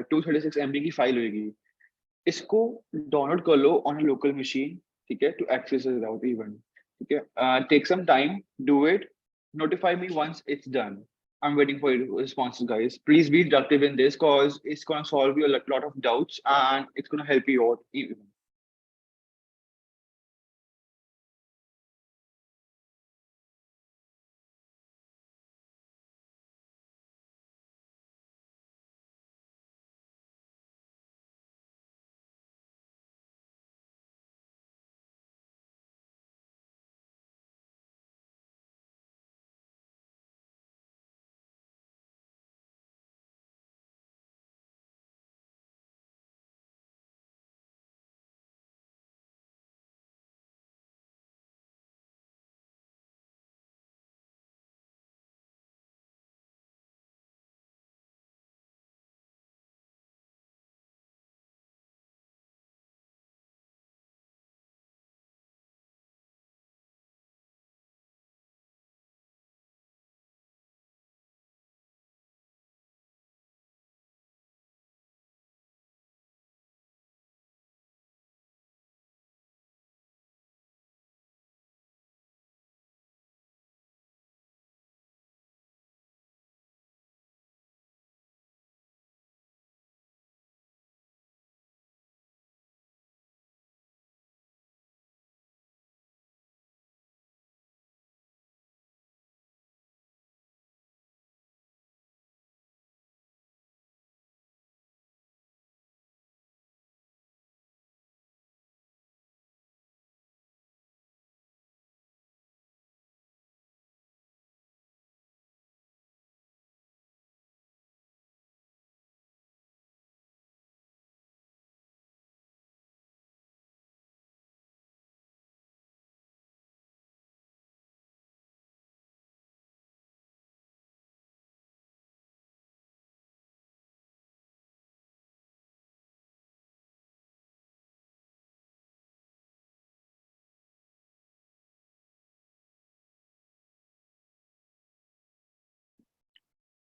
236 MB की फाइल होगी, इसको डाउनलोड कर लो ऑन अ लोकल मशीन, ठीक है, टू एक्सेस विदाउट इवन, ठीक है, take some time, do it, notify me once it's done. I'm waiting for your responses, guys. Please be productive in this because it's going to solve you a lot of doubts and it's going to help you out even.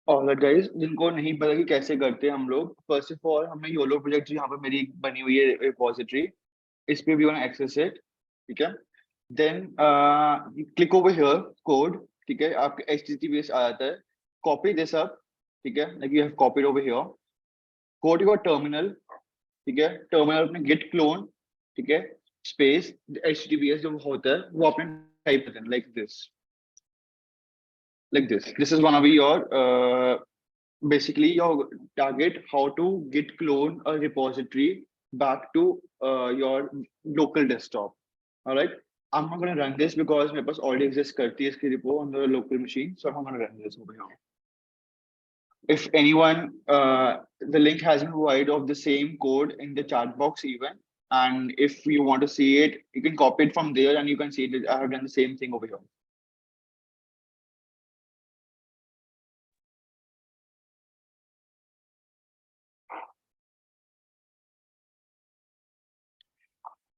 और guys जिनको नहीं पता कि कैसे करते हैं हम लोग, फर्स्ट ऑफ ऑल हमें योलो प्रोजेक्ट जो यहाँ पे मेरी बनी हुई है रिपोजिटरी, इस पे भी वांट एक्सेस इट, ठीक है। Then click over here code, ठीक है, आपके HTTPS आ जाता है, कॉपी दिस अप, ठीक है, like you have copied over here, go to your terminal, ठीक है, टर्मिनल अपने गिट क्लोन, ठीक है, स्पेस HTTPS जो होता है वो आपने टाइप करना like this, this is gonna be your basically your target, how to git clone a repository back to your local desktop. All right, I'm not going to run this because my pass already exists karti hai iski repo on the local machine, so I'm not going to run this over here. If anyone, the link has been provided of the same code in the chat box even, and if you want to see it, you can copy it from there and you can see that I have done the same thing over here.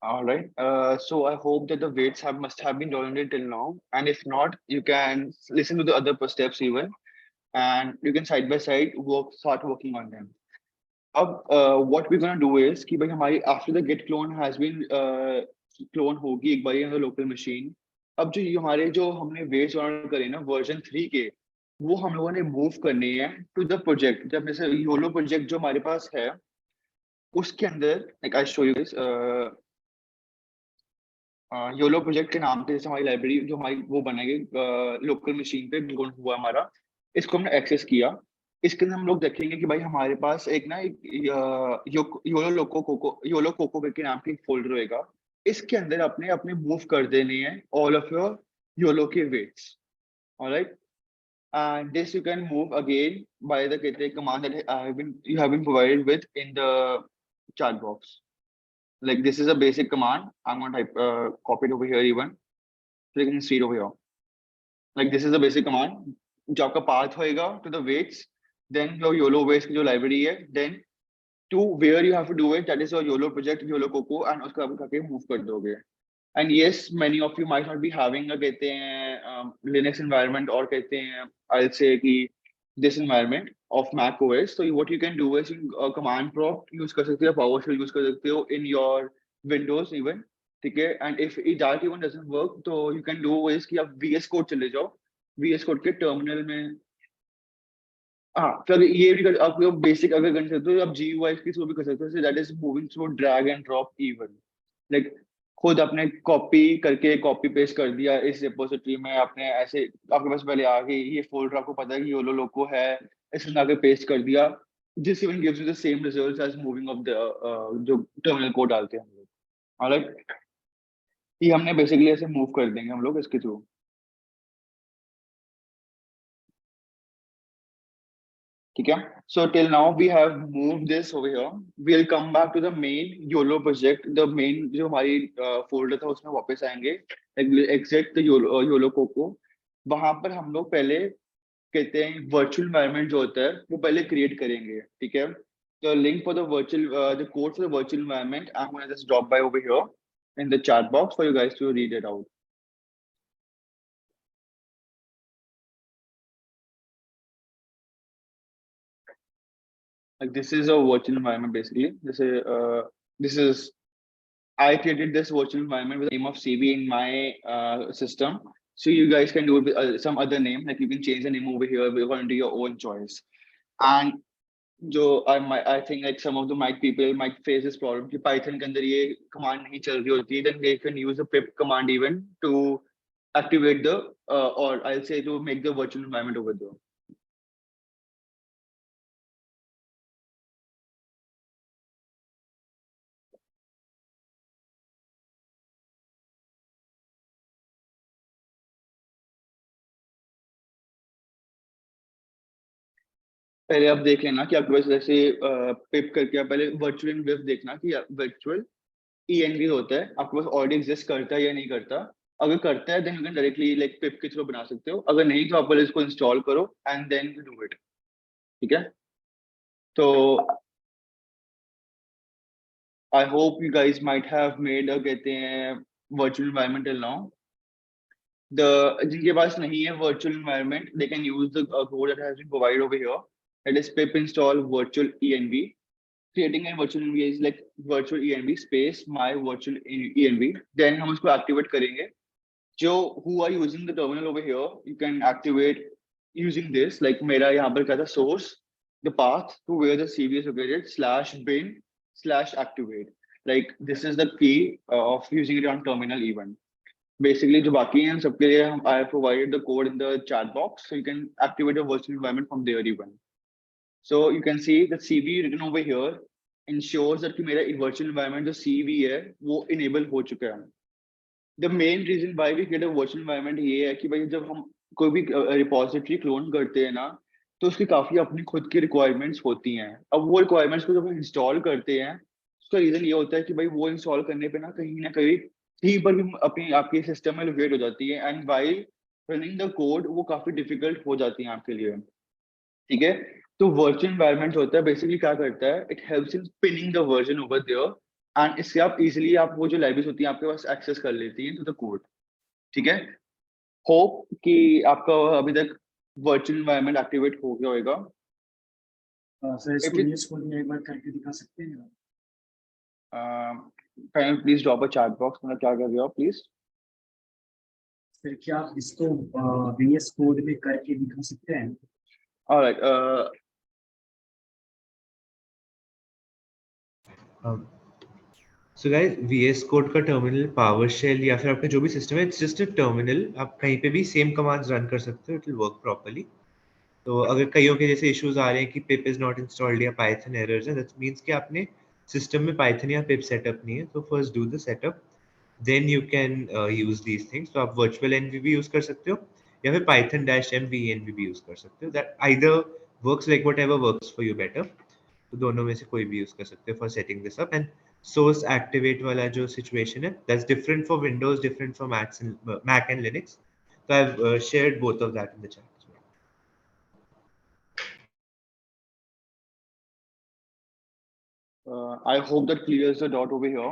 All right. So I hope that the weights have must have been downloaded till now, and if not, you can listen to the other steps even, and you can side by side start working on them. What we're gonna do is कि भाई हमारी after the git clone has been clone होगी एक बारी on the local machine. अब जो ये हमारे जो हमने weights download करे ना version 3 के, वो हम लोगों ने move करने हैं to the project. जब जैसे YOLO project जो हमारे पास है, उसके अंदर like I show you this. YOLO project के नाम पे जैसे हमारी लाइब्रेरी जो हमारी वो बनाएगी लोकल मशीन पे बिल्कुल हुआ हमारा, इसको हमने एक्सेस किया। इसके अंदर हम लोग देखेंगे कि भाई हमारे पास एक ना एक योलो कोको करके नाम की एक फोल्डर होएगा। इसके अंदर अपने अपने मूव कर देने हैं ऑल ऑफ योर योलो के weights, alright, and this you can move again by the command that you have been provided with in the chat box. Like this is a basic command. I'm going to type copy it over here even. So you can see it over here. Like this is a basic command. जो आपका path होएगा to the weights, then your YOLO weights की जो library है, then to where you have to do it, that is your YOLO project, YOLO Coco, and उसको आप करके move कर दोगे. And yes, many of you might not be having a कहते हैं Linux environment और कहते हैं I'll say कि this environment of Mac OS. So what you can do is command prompt use कर सकते हो, PowerShell use कर सकते हो in your Windows even, ठीक है। And if that even doesn't work, तो you can do is कि आप VS Code चले जाओ, VS Code के टर्मिनल में, हाँ, फिर ये भी कर, आप बेसिक अगर कर सकते हो, आप GUI के थ्रू भी कर सकते हो, that is moving through drag and drop even, like खुद आपने कॉपी करके कॉपी पेस्ट कर दिया इस रिपोजिटरी में, आपने ऐसे आपके पास पहले आ गई ये फोल्डर, आपको पता है कि योलो लोको है, इसमें आके पेस्ट कर दिया, this even gives you the same results as moving of the जो टर्मिनल कोड डालते हैं हम लोग, ऑलराइट, ये हमने बेसिकली ऐसे मूव कर देंगे हम लोग इसके थ्रू, ठीक है। So till now we have moved this over here. We'll come back to the main YOLO project. The main जो हमारी फोल्डर था उसमें वापस आएंगे, exit the YOLO Coco. वहां पर हम लोग पहले कहते हैं वर्चुअल एनवायरनमेंट जो होता है वो पहले क्रिएट करेंगे, ठीक है। The link for the code for the virtual environment, I'm going to just drop by over here in the chat box for you guys to read it out. Like this is a virtual environment basically. This is I created this virtual environment with the name of CV in my system. So you guys can do it with some other name, like you can change the name over here according to your own choice. And I think like some of the might people might face this problem कि Python के अंदर ये command नहीं चल रही होती, then they can use the pip command even to activate the or I'll say to make the virtual environment over there. पहले आप देख लेना कि आपके पास जैसे पिप करके आप पहले वर्चुअल इनवेफ देखना कि वर्चुअल ENV होता है आपके पास ऑलरेडी एग्जिस्ट करता है या नहीं करता। अगर करता है then you can directly like pip के थ्रू बना सकते हो, अगर नहीं तो आप पहले इसको इंस्टॉल करो and then you do it, ठीक है। तो I hope you guys might have made कहते हैं वर्चुअल एनवायरनमेंट टिल नाउ। जिनके पास नहीं है virtual environment, they can use the code that has been provided over here. That is pip install virtual env. Creating a virtual env is like virtual env space my virtual env. Then हम उसको activate करेंगे. जो who are using the terminal over here, you can activate using this. Like मेरा यहाँ पर क्या था source, the path to where the CV is located /bin/activate. Like this is the key of using it on terminal even. Basically, जो बाकी हैं सबके लिए हम I have provided the code in the chat box, so you can activate a virtual environment from there even. So you can see the CV written over here ensures that कि मेरा virtual environment जो CV है वो enable हो चुका है. The main reason why we create a virtual environment ये है कि भाई जब हम कोई भी repository clone करते हैं ना, तो उसकी काफी अपनी खुद की requirements होती हैं. अब वो requirements को जब हम install करते हैं, उसका reason ये होता है कि भाई वो install करने पे ना कहीं थीम पर भी अपनी आपके सिस्टम में लोकेट हो जाती है and while running the code वो काफी डिफिकल्ट हो जाती है आपके लिए. ठीक है, तो वर्चुअल एनवायरनमेंट होता है बेसिकली क्या करता है, it helps in pinning the version over there and इससे आप इजीली आप वो जो लाइब्रेरीज होती हैं आपके पास एक्सेस कर लेती हैं टू द कोड. ठीक है, होप कि आपका अभी तक वर्चुअल एनवायरनमेंट एक्टिवेट हो गया होगा. सर इसको VS कोड में एक बार करके दिखा सकते हैं? Can you please drop a chat box, मतलब क्या कर रहे हो प्लीज. फिर क्या आप इसको VS कोड में करके दिखा सकते हैं? Alright, so guys VS code का टर्मिनल पावरशेल या फिर आपका जो भी सिस्टम है, इट्स जस्ट अ टर्मिनल. आप कहीं पे भी सेम कमांड्स रन कर सकते हो, इट विल वर्क प्रॉपर्ली. तो अगर कईयों के जैसे इश्यूज आ रहे हैं कि पिप इज नॉट इंस्टॉल्ड या पाइथन एरर्स है, दैट मींस कि आपने सिस्टम में पाइथन या पिप सेटअप नहीं है. तो first do the setup, then you can use these things. तो आप वर्चुअल एनवी भी यूज कर सकते हो या फिर python-m venv भी यूज कर सकते हो. That either works like whatever works for you better. तो दोनों में से कोई भी यूज कर सकते हो for setting this up. And source activate वाला जो सिचुएशन है, that's different for Windows, different for Mac and Linux. तो I have shared both of that in the chat. I hope that clears the dot over here.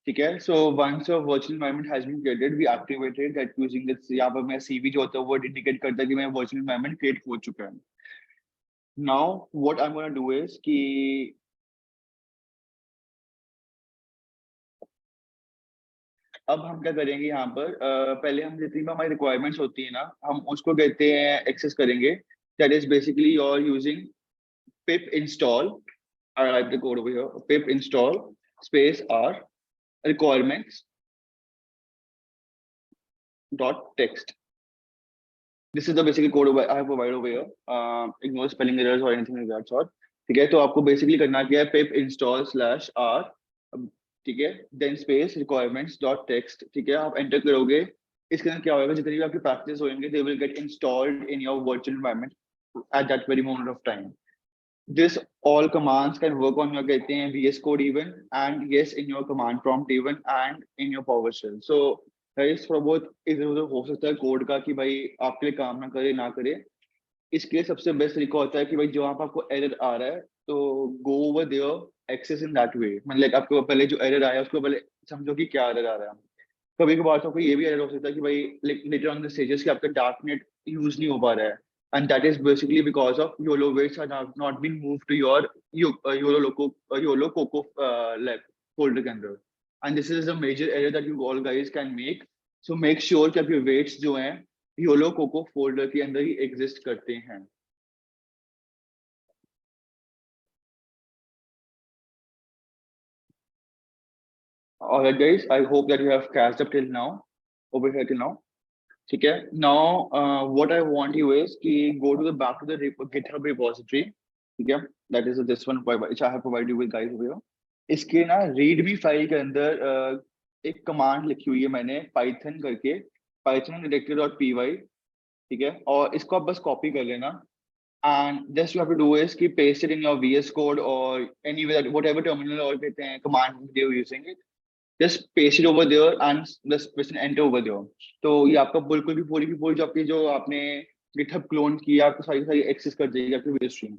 ठीक है, so once your virtual environment has been created, we activated that using this. यहाँ पर मेरा CV जो होता है वो indicate करता है कि मेरा virtual environment create हो चुका है. Now what I'm gonna do is कि अब हम क्या करेंगे यहाँ पर पहले हम जितनी भी हमारी रिक्वायरमेंट्स होती है ना, हम उसको कहते हैं एक्सेस करेंगे. That is basically you're using pip install. I write the code over here. Pip install space r requirements dot text. This is the basically code I have provided over here. Ignore spelling errors or anything like that sort. ठीक है, तो आपको basically करना क्या है, pip install /r. ठीक है, then space requirements dot text. ठीक है, आप एंटर करोगे, इसके अंदर क्या होगा, जितनी भी आपकी प्रैक्टिस होंगे they will get installed in your virtual environment at that very moment of time. This all commands can work on your कहते हैं VS Code even and yes in your command prompt even and in your PowerShell. So guys थोड़ा बहुत इधर उधर हो सकता है code का कि भाई आपके लिए काम ना करे. इसके लिए सबसे बेस्ट तरीका होता है कि भाई जो आपको एरर आ रहा है तो go over there access in that way. मतलब आपको पहले जो एरर आया उसको पहले समझो कि क्या एरर आ रहा है. कभी कभार तो आपको ये भी एरर हो सकता है कि भाई लेटर ऑन द स्टेजेस कि आपका डार्कनेट यूज नहीं हो पा रहा है. And that is basically because of YOLO weights are not been moved to your YOLO Coco lab folder के अंदर. And this is a major error that you all guys can make. So make sure कि आपके weights जो हैं YOLO Coco folder के अंदर ही exist करते हैं. Alright guys, I hope that you have catched up till now, over here till now. ठीक है, now what I want you is कि go to the back to the GitHub repository. ठीक है, that is this one which I have provided you with guys over here. इसके ना readme file के अंदर एक कमांड लिखी हुई है मैंने python करके, python directory.py. ठीक है, और इसको आप बस कॉपी कर लेना and just you have to do is कि paste it in your VS Code or anywhere whatever terminal और कहते हैं command they are using it. Just paste it over there and just press enter over there. तो ये आपका बिल्कुल भी पूरी की पूरी जो आपकी जो आपने GitHub क्लोन की आपको सारी एक्सेस कर देगी आपकी video stream.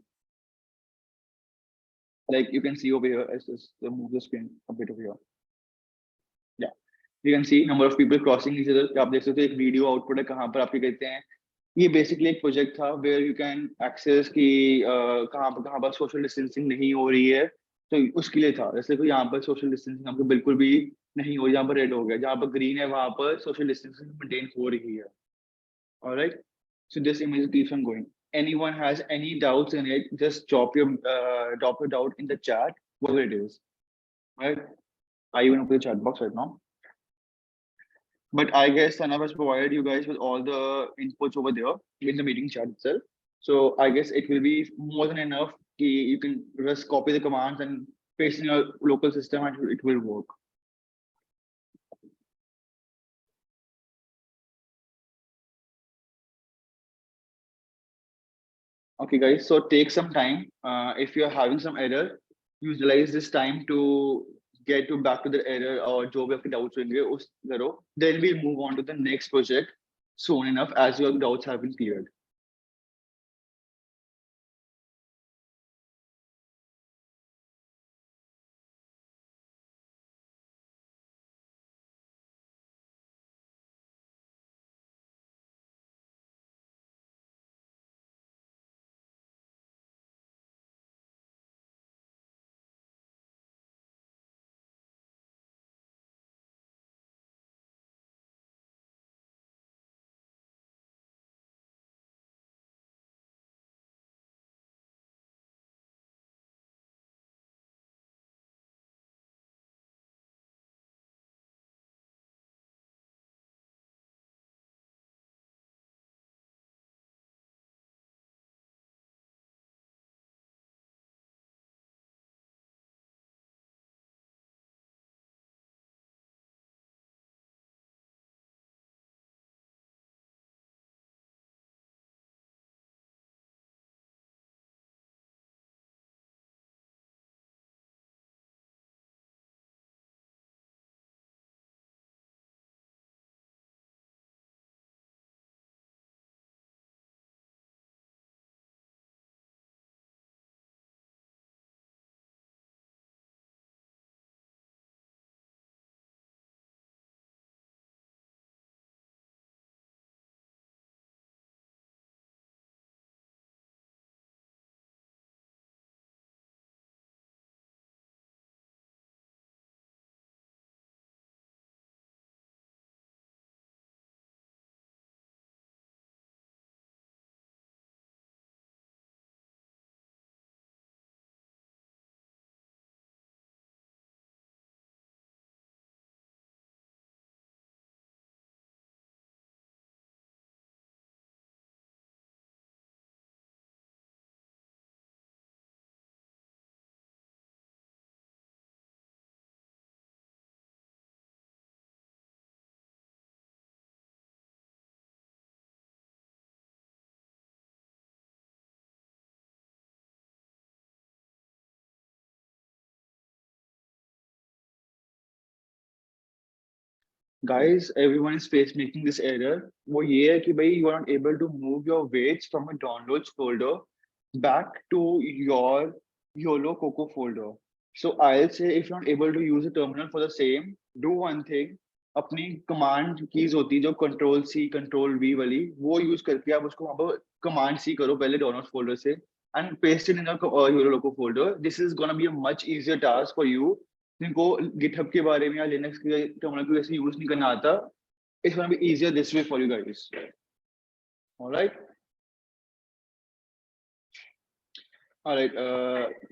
Like you can see over here, as just move the screen a bit over here. Yeah. You can see number of people crossing each other. आप देख सकते हो एक वीडियो आउटपुट है कहाँ पर आपके कहते हैं. ये बेसिकली एक प्रोजेक्ट था वेयर यू कैन एक्सेस कि कहाँ पर सोशल डिस्टेंसिंग नहीं हो रही है, तो उसके लिए था. जैसे कि यहाँ पर सोशल डिस्टेंसिंग आपको बिल्कुल भी नहीं हो, यहाँ पर रेड हो गया, जहाँ पर ग्रीन है वहां पर सोशल डिस्टेंसिंग मेंटेन हो रही है. Alright, so this image keeps on going. Anyone has any doubts in it, just drop your doubt in the chat, whatever it is. Right? I even open the chat box right now. But I guess Sanav has provided you guys with all the inputs over there in the meeting chat itself. So I guess it will be more than enough. You can just copy the commands and paste in your local system and it will work. Okay, guys, so take some time. If you're having some error, utilize this time to get to back to the error or जो भी आपके doubts होंगे उस करो. Then we move on to the next project soon enough as your doubts have been cleared. Guys, everyone is face making this error. वो ये है कि भाई you are not able to move your weights from a downloads folder back to your YOLO Coco folder. So I'll say if you're not able to use the terminal for the same, do one thing. अपनी command keys होती है जो Control C, Control V वाली, वो use करके आप उसको वहाँ पर Command C करो पहले downloads folder से and paste it in your YOLO Loco folder. This is gonna be a much easier task for you जिनको गिटहब के बारे में या लिनक्स के टर्मिनल को वैसे यूज नहीं करना आता. It's gonna be easier this way for you guys. Alright, alright.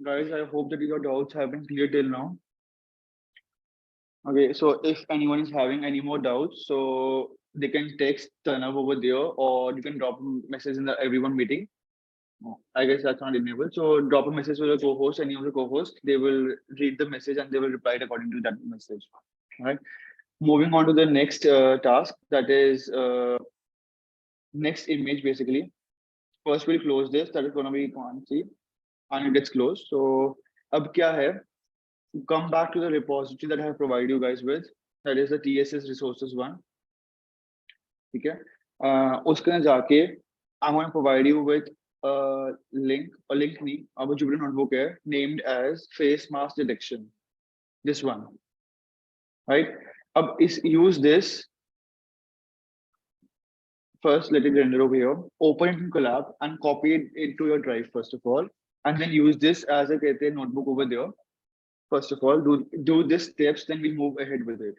Guys, I hope that your doubts have been clear till now. Okay, so if anyone is having any more doubts, so they can text Pranav over there, or you can drop a message in the everyone meeting. I guess that's not enabled. So drop a message to the co-host, any of the co-hosts. They will read the message and they will reply according to that message. All right. Moving on to the next task, that is next image basically. First we'll close this. That is going to be one, see, and it gets closed. So अब क्या है? Come back to the repository that I have provided you guys with. That is the TSS resources one. ठीक है? उसके अंदर जाके I'm going to provide you with a link नहीं, अब Jupyter notebook है named as face mask detection. This one, right? अब use this. First, let it render over here. Open it in Collab and copy it into your drive first of all, and then use this as a notebook over there. First of all, do these steps, then we move ahead with it.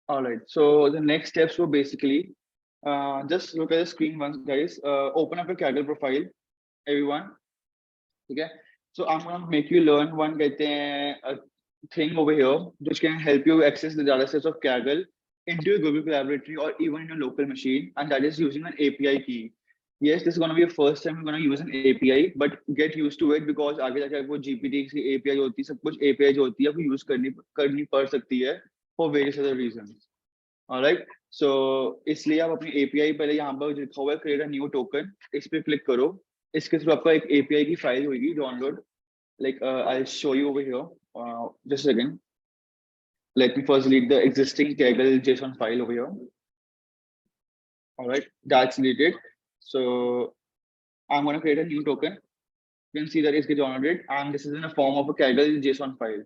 All right. So the next steps were basically just look at the screen once, guys. Open up your Kaggle profile, everyone. Okay. So I'm gonna make you learn one a thing over here which can help you access the data sets of Kaggle into your Google Collaboratory or even in your local machine, and that is using an API key. Yes, this is going to be your first time you're going to use an API, but get used to it because आगे जाके आपको GPT की API होती है, सब कुछ API जो होती है आपको use करनी पड़ सकती है for various other reasons. Alright, so इसलिए आप अपनी API पहले यहाँ पर लिखा हुआ है create a new token, इस पे क्लिक करो. इसके थ्रू आपका एक API की फाइल होगी download. Like I'll show you over here. Just a second. Let me first delete the existing Kaggle JSON file over here. All right, that's deleted. So I'm going to create a new token. You can see that it's get downloaded, and this is in the form of a Kaggle JSON file.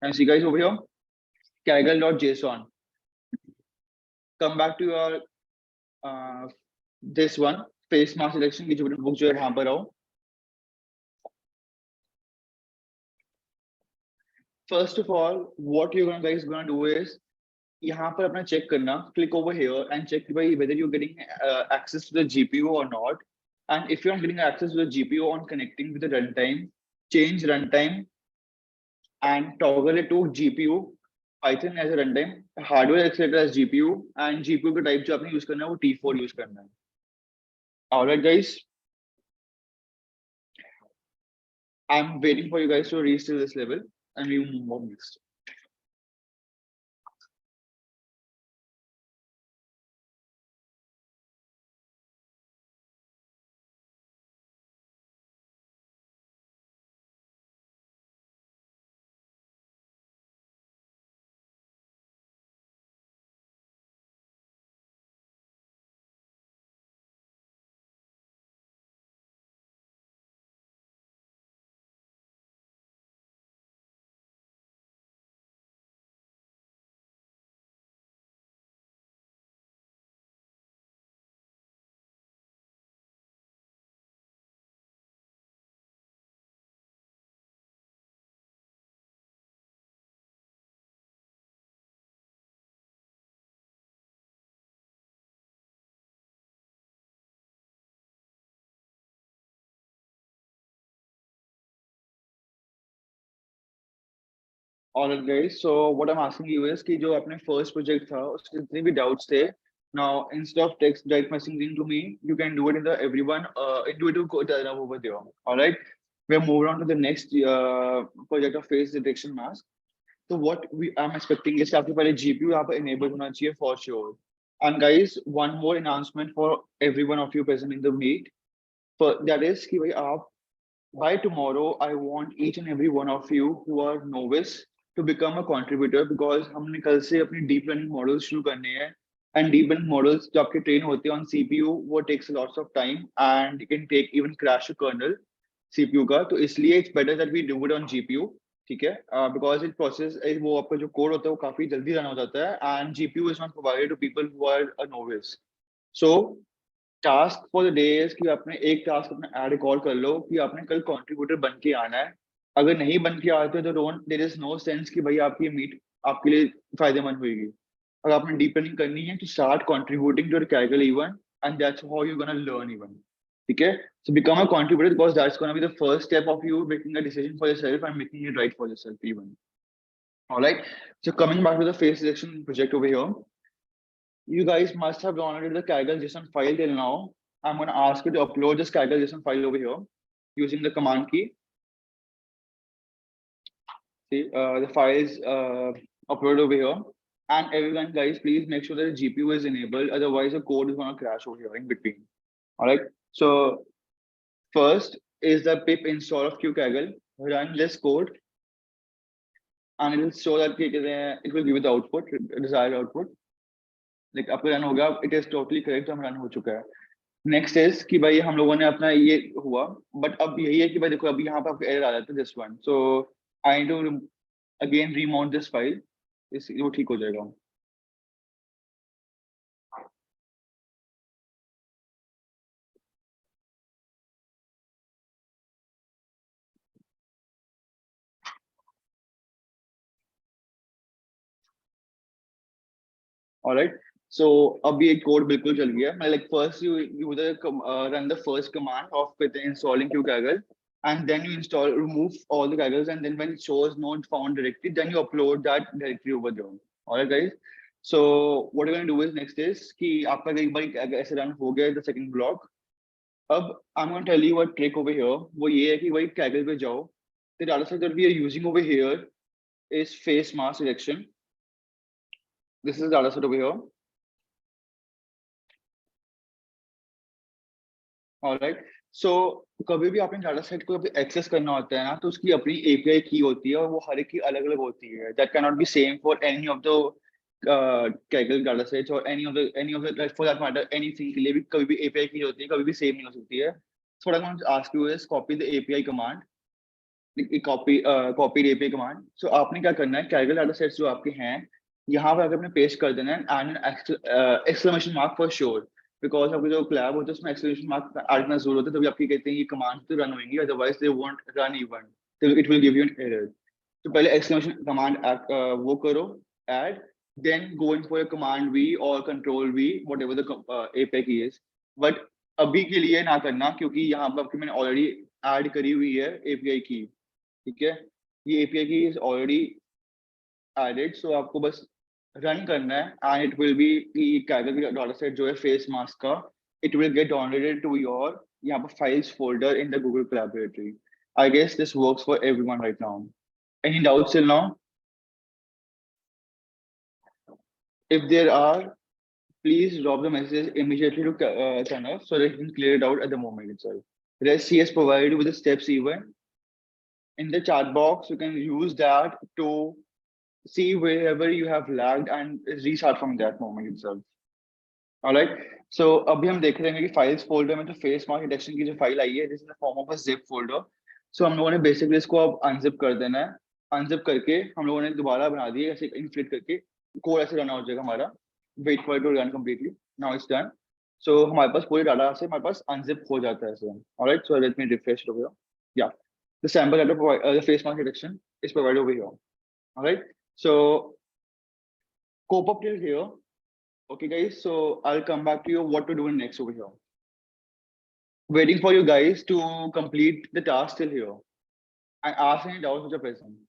And see, guys, over here, Kaggle.json. Come back to your this one, face mask selection, which book जो है यहाँ पर आओ. First of all, what you're guys gonna do is यहाँ पर अपना check करना, click over here and check whether you're getting access to the GPU or not. And if you're not getting access to the GPU on connecting with the runtime, change runtime and toggle it to GPU Python as a runtime, hardware accelerator as GPU, and GPU का type जो आपने use करना है वो T4 use करना है. Alright, guys. I'm waiting for you guys to reach to this level, and we will move on next. All right, guys. So what I'm asking you is कि जो अपने first project था उसके जितने भी doubts थे, now instead of text direct messaging to me, you can do it in the everyone intuitive code over there. All right. We're moving on to the next project of face detection mask. So what I'm expecting is आपके पहले GPU यहाँ पर enable होना चाहिए for sure. And guys, one more announcement for every one of you present in the meet. For that is कि भाई आप by tomorrow, I want each and every one of you who are novice to become a contributor because हमने कल से अपनी deep learning models शुरू करने हैं, and deep learning models जो आपके train होते हैं on CPU वो takes lots of time and you can take even crash a kernel CPU का, तो इसलिए it's better that we do it on GPU, ठीक है? Because it process वो आपका जो code होता है वो काफी जल्दी रन हो जाता है and GPU is not provided to people who are a novice. So task for the day is कि आपने एक टास्क अपना ऐड कॉल कर लो कि आपने कल कंट्रीब्यूटर बन के आना है अगर नहीं बन के आते तो don't, there is no sense कि भाई आपकी मीट आपके लिए फायदेमंद होगी। अगर आपने डीप लर्निंग करनी है तो start contributing to your Kaggle even, and that's how you gonna learn even. ठीक है, so become a contributor because that's going to be the first step of you making a decision for yourself and making it right for yourself even. All right, so coming back to the face selection project over here, you guys must have downloaded the Kaggle JSON file till now. I'm going to ask you to upload this Kaggle JSON file over here using the command key. See, the file is uploaded over here. And everyone, guys, please make sure that the GPU is enabled. Otherwise, the code is going to crash over here in between. All right. So first is the pip install of qkaggle. Run this code, and it will show that it will give you the output, desired output. Like आपका run होगा, it is totally correct, हम run हो चुका है। Next is कि भाई हम लोगों ने अपना ये हुआ, but अब यही है कि भाई देखो अभी यहाँ पे आपको error आ जाता है this one, so I need to again remount this file, इस वो ठीक हो जाएगा। All right, so अब ये कोड बिल्कुल चल गया। मैं like first you run the first command of installing qkaggle, and then you install remove all the kaggles, and then when it shows not found directory, then you upload that directory over there. All right guys, so what you're going to do is next is कि आपका एक बार ऐसे run हो गया the second block, अब I'm going to tell you a trick over here। वो ये है कि भाई kaggle पे जाओ, the data set that we are using over here is face mask selection। This is the data set over here। Alright, so कभी भी आपने डाटा सेट को एक्सेस करना होता है ना, तो उसकी अपनी एपीआई की होती है और वो हर एक की अलग अलग होती है। That can not be same for any of the Kaggle data sets और any of the for that matter anything के लिए भी कभी भी एपीआई की होती है, कभी भी सेम नहीं हो सकती है। So what I want to ask you is copy the API command, copy API command. So आपने क्या करना है, कैगल डाटा सेट्स जो आपके हैं यहाँ पे अगर आपने पेस्ट कर देना है and exclamation mark for sure, because आपको जो क्लैब होता है उसमें एक्सक्लेमेशन मार्क ऐड करना जरूर होता है, तभी आपकी कहते हैं ये कमांड तो रन होंगी, otherwise they won't run even, it will give you an error. तो पहले एक्सक्लेमेशन कमांड वो करो add, then go in for command V और control V whatever the API key is. But अभी के लिए ना करना क्योंकि यहाँ पर आपकी मैंने ऑलरेडी ऐड करी हुई है एपीआई की। ठीक है, ये API key is already added, सो आपको बस रन करना है and it will be Kaggle data set जो है फेस मास्क का, it will get downloaded to your यहाँ पर files folder in the Google Colaboratory. I guess this works for everyone right now. Any doubts till now? If there are, please drop the message immediately to Kanav so that he can clear it out at the moment itself. Rest he has provided with the steps even in the chat box. You can use that to see wherever you have lagged and restart from that moment itself. All right, so अभी हम देख रहे हैं कि files folder में जो face mark detection की जो फाइल आई है this is the form of a zip folder. So हम लोगों ने बेसिकली इसको अब अनजिप कर देना है। अनजिप करके हम लोगों ने दोबारा बना दी है ऐसे इन्फ्लेट करके, कोड ऐसे रन हो जाएगा हमारा। Wait for it to run completely, now it's done. So हमारे पास पूरे डाटा से हमारे पास अनजिप हो जाता है। Alright, so let me refresh over here. Yeah the sample data the face mark detection is provided over here. Alright, so cope up till here. Okay guys, so I'll come back to you what to do next over here. Waiting for you guys to complete the task till here and ask any doubts which are present.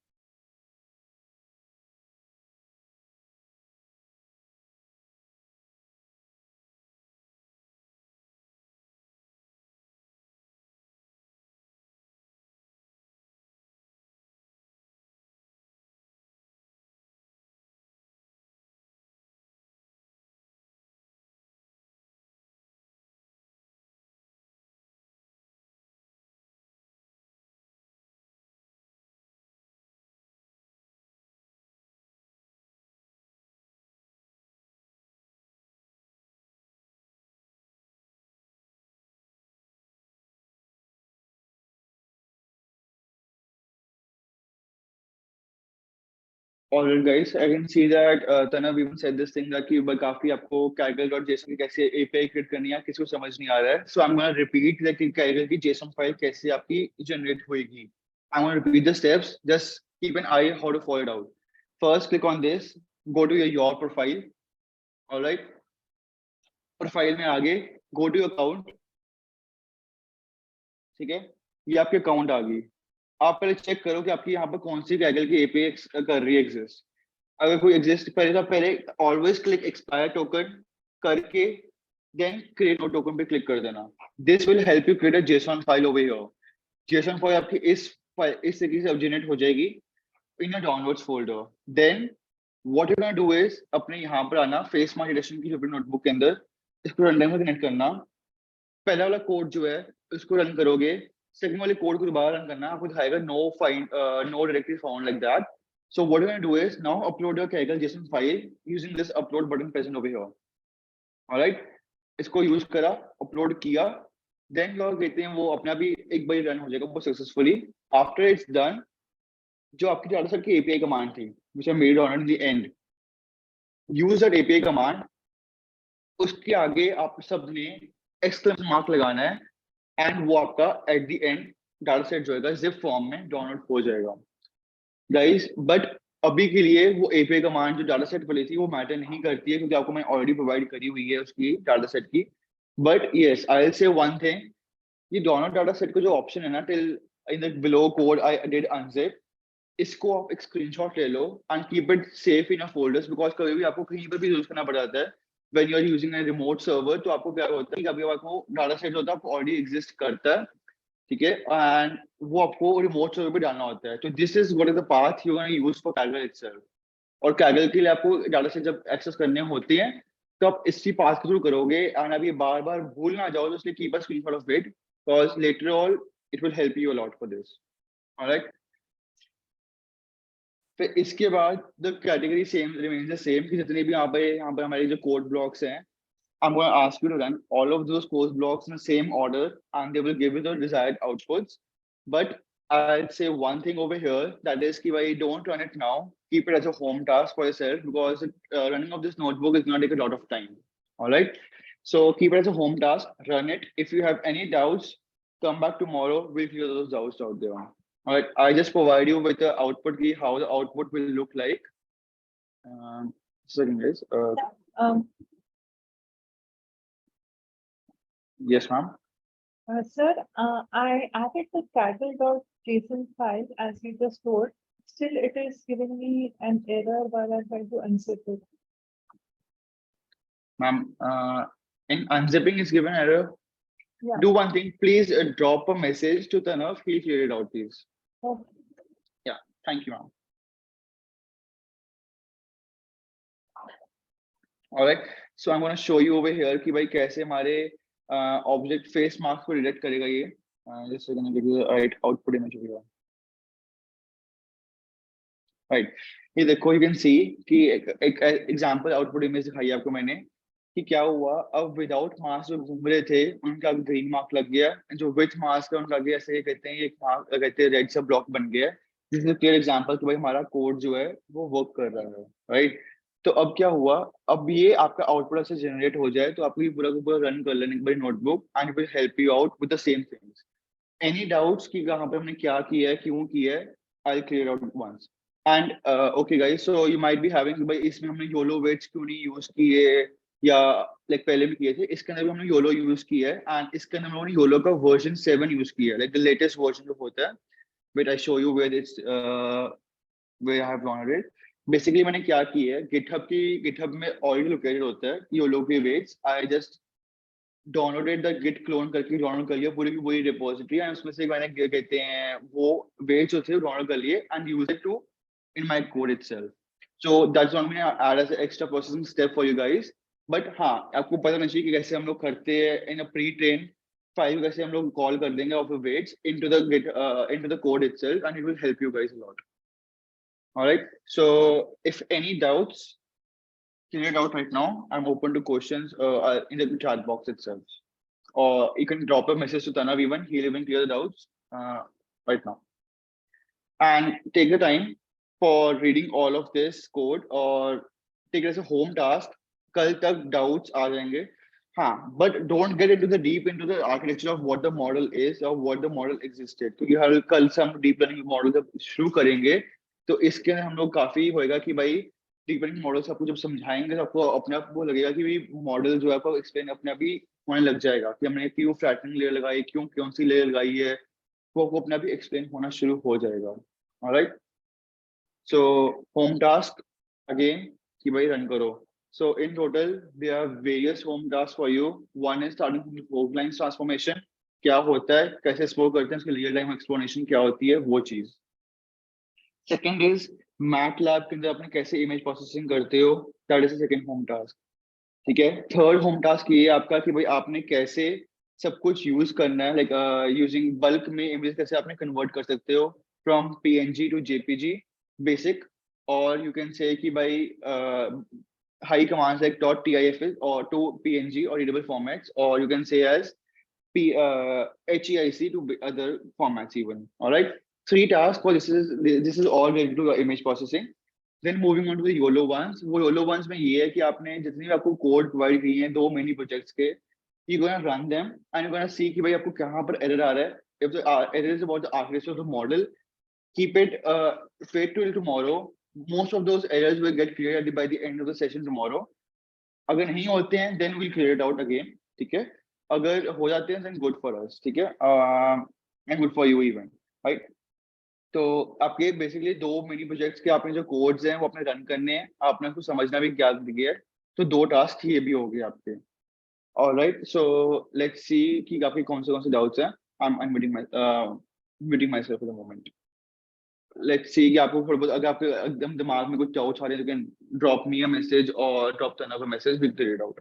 Alright guys, I can see that Tanav even said this thing that कि काफी आपको Kaggle.json की कैसे API create करनी है किसी को समझ नहीं आ रहा है। So I'm gonna repeat that Kaggle की JSON फाइल कैसे आपकी generate होएगी। I'm going to repeat the steps. Just keep an eye how to follow it out. First, click on this. Go to your profile. All right. Profile में आगे go to your account. ठीक है, ये आपके account आ गई. आप पहले check करो कि आपकी यहाँ पर कौन सी Kaggle की API कर रही है एग्जिस्ट. अगर कोई एग्जिस्ट पहले तो पहले ऑलवेज क्लिक एक्सपायर टोकन करके देन क्रिएट नो टोकन पे क्लिक कर देना. This will help you create a JSON file over here. JSON file आपकी इस तरीके से अब जनरेट हो जाएगी in a downloads folder. Then what you can do is अपने यहाँ पर आना फेस मार्क एडिशन की जो नोटबुक के अंदर इसको रन टाइम में कनेक्ट करना. पहला वाला कोड जो है उसको रन करोगे, सेकंड वाले कोड को दोबारा रन करना, आपको दिखाएगा no directory found like that. So what you're going to do is now upload your Kaggle JSON file using this upload button present over here. All right, इसको use करा, upload किया, then क्या कहते हैं वो अपना भी एक बार रन हो जाएगा वो सक्सेसफुली. आफ्टर इट्स डन, जो आपकी डाटा सेट की API कमांड थी which I made on the end, use that API command. उसके आगे आप सबने एक्सक्लेमेशन मार्क लगाना है एंड वो आपका at the end data set जो है जिप फॉर्म में डाउनलोड हो जाएगा गाइस. बट अभी के लिए वो API कमांड जो डाटा सेट वाली थी वो मैटर नहीं करती है क्योंकि आपको मैं ऑलरेडी प्रोवाइड करी हुई है उसकी डाटा सेट की. But yes, I will say one thing, ये डाउनलोड डाटा सेट का जो ऑप्शन है ना till in the below code I did unzip, इसको आप एक स्क्रीनशॉट ले लो and keep it safe in a folders. Because कभी भी आपको कहीं पर भी यूज करना पड़ जाता है when you are using a remote server. तो आपको क्या होता है कि कभी आपको डाटा सेट होता है आपको ऑलरेडी एग्जिस्ट करता है, ठीक है, एंड वो आपको रिमोट सर्वर पे डालना होता है. तो this is what is the path you gonna use for Kaggle itself. और Kaggle के लिए आपको डाटा सेट जब एक्सेस करने होते हैं तो आप इसी पाथ के थ्रू करोगे. एंड अब ये बार बार भूल ना जाओ, तो इसलिए keep a screenshot of it because later on it will help you a lot for this. Alright, फिर इसके बाद the category same remains the same कि जितने भी यहाँ पर हमारे जो कोड ब्लॉक्स हैं, I'm going to ask you to run all of those code blocks in the same order and they will give you the desired outputs. But I'll say one thing over here, that is कि भाई don't run it now. Keep it as a home task for yourself because running of this notebook is going to take a lot of time. All right. So keep it as a home task. Run it. If you have any doubts, come back tomorrow. We'll clear those doubts out there. All right. I just provide you with the output key, how the output will look like. Second is. Yes, ma'am. Sir, I added the Kaggle.json file as you just told. Still, it is giving me an error while I try to unzip it. Ma'am, in unzipping is given error. Yeah. Do one thing, please drop a message to Tanav. He'll clear it out, please. Okay. Yeah, thank you, ma'am. All right, so I'm going to show you over here कि भाई कैसे हमारे object face marks को detect करेगा ये. Just going to give you the right output image over here. Right, ये देखो, you can see कि एक एग्जांपल आउटपुट इमेज दिखाई आपको मैंने कि क्या हुआ. अब विदाउट मास्क जो घूम रहे थे उनका ग्रीन मार्क लग गया, जो विथ मास्क है उनका आगे ऐसे कहते हैं एक मार्क कहते हैं रेड सा ब्लॉक बन गया. दिस इज क्लियर एग्जांपल कि भाई हमारा कोड जो है वो वर्क कर रहा है. राइट, तो अब क्या हुआ, अब ये आपका आउटपुट ऐसे जनरेट हो जाए तो आपको ये पूरा का पूरा रन कर लेने के notebook and it will help you out with the same things. Any doubts कि कहाँ पे हमने क्या किया है, क्यों किया है, I will clear out once. And okay guys, so you might be having भाई इसमें हमने योलो वेट्स क्यों नहीं यूज किए या लाइक पहले भी किए थे. इसके अंदर भी हमने योलो यूज किया है एंड इसके अंदर हमने योलो का वर्जन 7 यूज किया है, लाइक द लेटेस्ट वर्जन जो होता है. But I show you where it's where I have downloaded it. Basically मैंने क्या किया है, गिटहब में ऑलरेडी लोकेटेड होता है योलो के weights. I just downloaded the git clone करके डाउनलोड कर लिया पूरी की पूरी रिपोजिटरी एंड उसमें से मैंने कहते हैं वो वेट्स जो थे डाउनलोड कर लिए and use it to in my code itself. So that's what I'm going to add as an extra processing step for you guys. But हाँ, आपको पता नहीं चाहिए कि कैसे हम लोग करते हैं in a pre-trained file, कैसे हम लोग कॉल कर देंगे of the weights into the code itself and it will help you guys a lot. All right. So if any doubts, clear it out right now. I'm open to questions in the chat box itself, or you can drop a message to Tanav even. He'll even clear the doubts right now. And take the time for reading all of this code or take it as a home task. कल तक doubts आ जाएंगे हाँ, but don't get into the deep into the architecture of what the model is or what the model existed. क्योंकि हर कल से हम deep learning model जब शुरू करेंगे तो इसके अंदर हम लोग काफी होएगा कि भाई डीप लर्निंग मॉडल आपको जब समझाएंगे तो आपको अपने आप वो लगेगा कि मॉडल जो है आपको एक्सप्लेन अपने आप ही होने लग जाएगा कि हमने क्यों फ्लैटनिंग लेयर लगाई, क्यों कौन सी लेयर लगाई है, वो आपको अपने आप ही एक्सप्लेन होना शुरू हो जाएगा. Alright, so home task again कि भाई रन करो. So in total, there are various home tasks for you. One is starting from the code lines transformation. क्या होता है, कैसे एक्सप्लोर करते हैं, उसकी रियल टाइम एक्सप्लोनेशन क्या होती है, वो चीज. सेकंड इज मैटलैब के अंदर अपने कैसे इमेज प्रोसेसिंग करते हो, that is the second home task. ठीक है. थर्ड होम टास्क ये है आपका कि भाई आपने कैसे सब कुछ यूज करना है, लाइक यूजिंग बल्क में इमेज कैसे आपने कन्वर्ट कर सकते हो from PNG to JPG basic. और यू कैन से कि भाई high commands like .tif or to png or readable formats, or you can say as HEIC to other formats even. All right, three tasks for this is all related to image processing. Then moving on to the YOLO ones. वो YOLO ones में ये है कि आपने जितनी भी आपको code provide की है दो मिनी प्रोजेक्ट्स के, you gonna run them and you're gonna see कि भाई आपको कहाँ पर error आ रहा है. If the error is about the architecture of the model, keep it wait till tomorrow. Most of those errors will get cleared by the end of the session tomorrow. अगर नहीं होते हैं then we'll clear it out again. ठीक है. अगर हो जाते हैं then good for us. ठीक है. And good for you even. Right. तो आपके बेसिकली दो मिनी प्रोजेक्ट्स के आपने जो कोड्स हैं वो अपने रन करने हैं, आपने उसको समझना भी क्या दिया है. तो दो टास्क ये भी हो गए आपके. ऑलराइट, सो लेट्स सी कि आपके कौन से डाउट्स हैं. I'm muting myself for the moment. Let's see कि आपको थोड़ा बहुत अगर आपके एकदम दिमाग में कुछ डाउट्स आ रहे हैं, you can drop me a message or drop another message, we'll clear it out.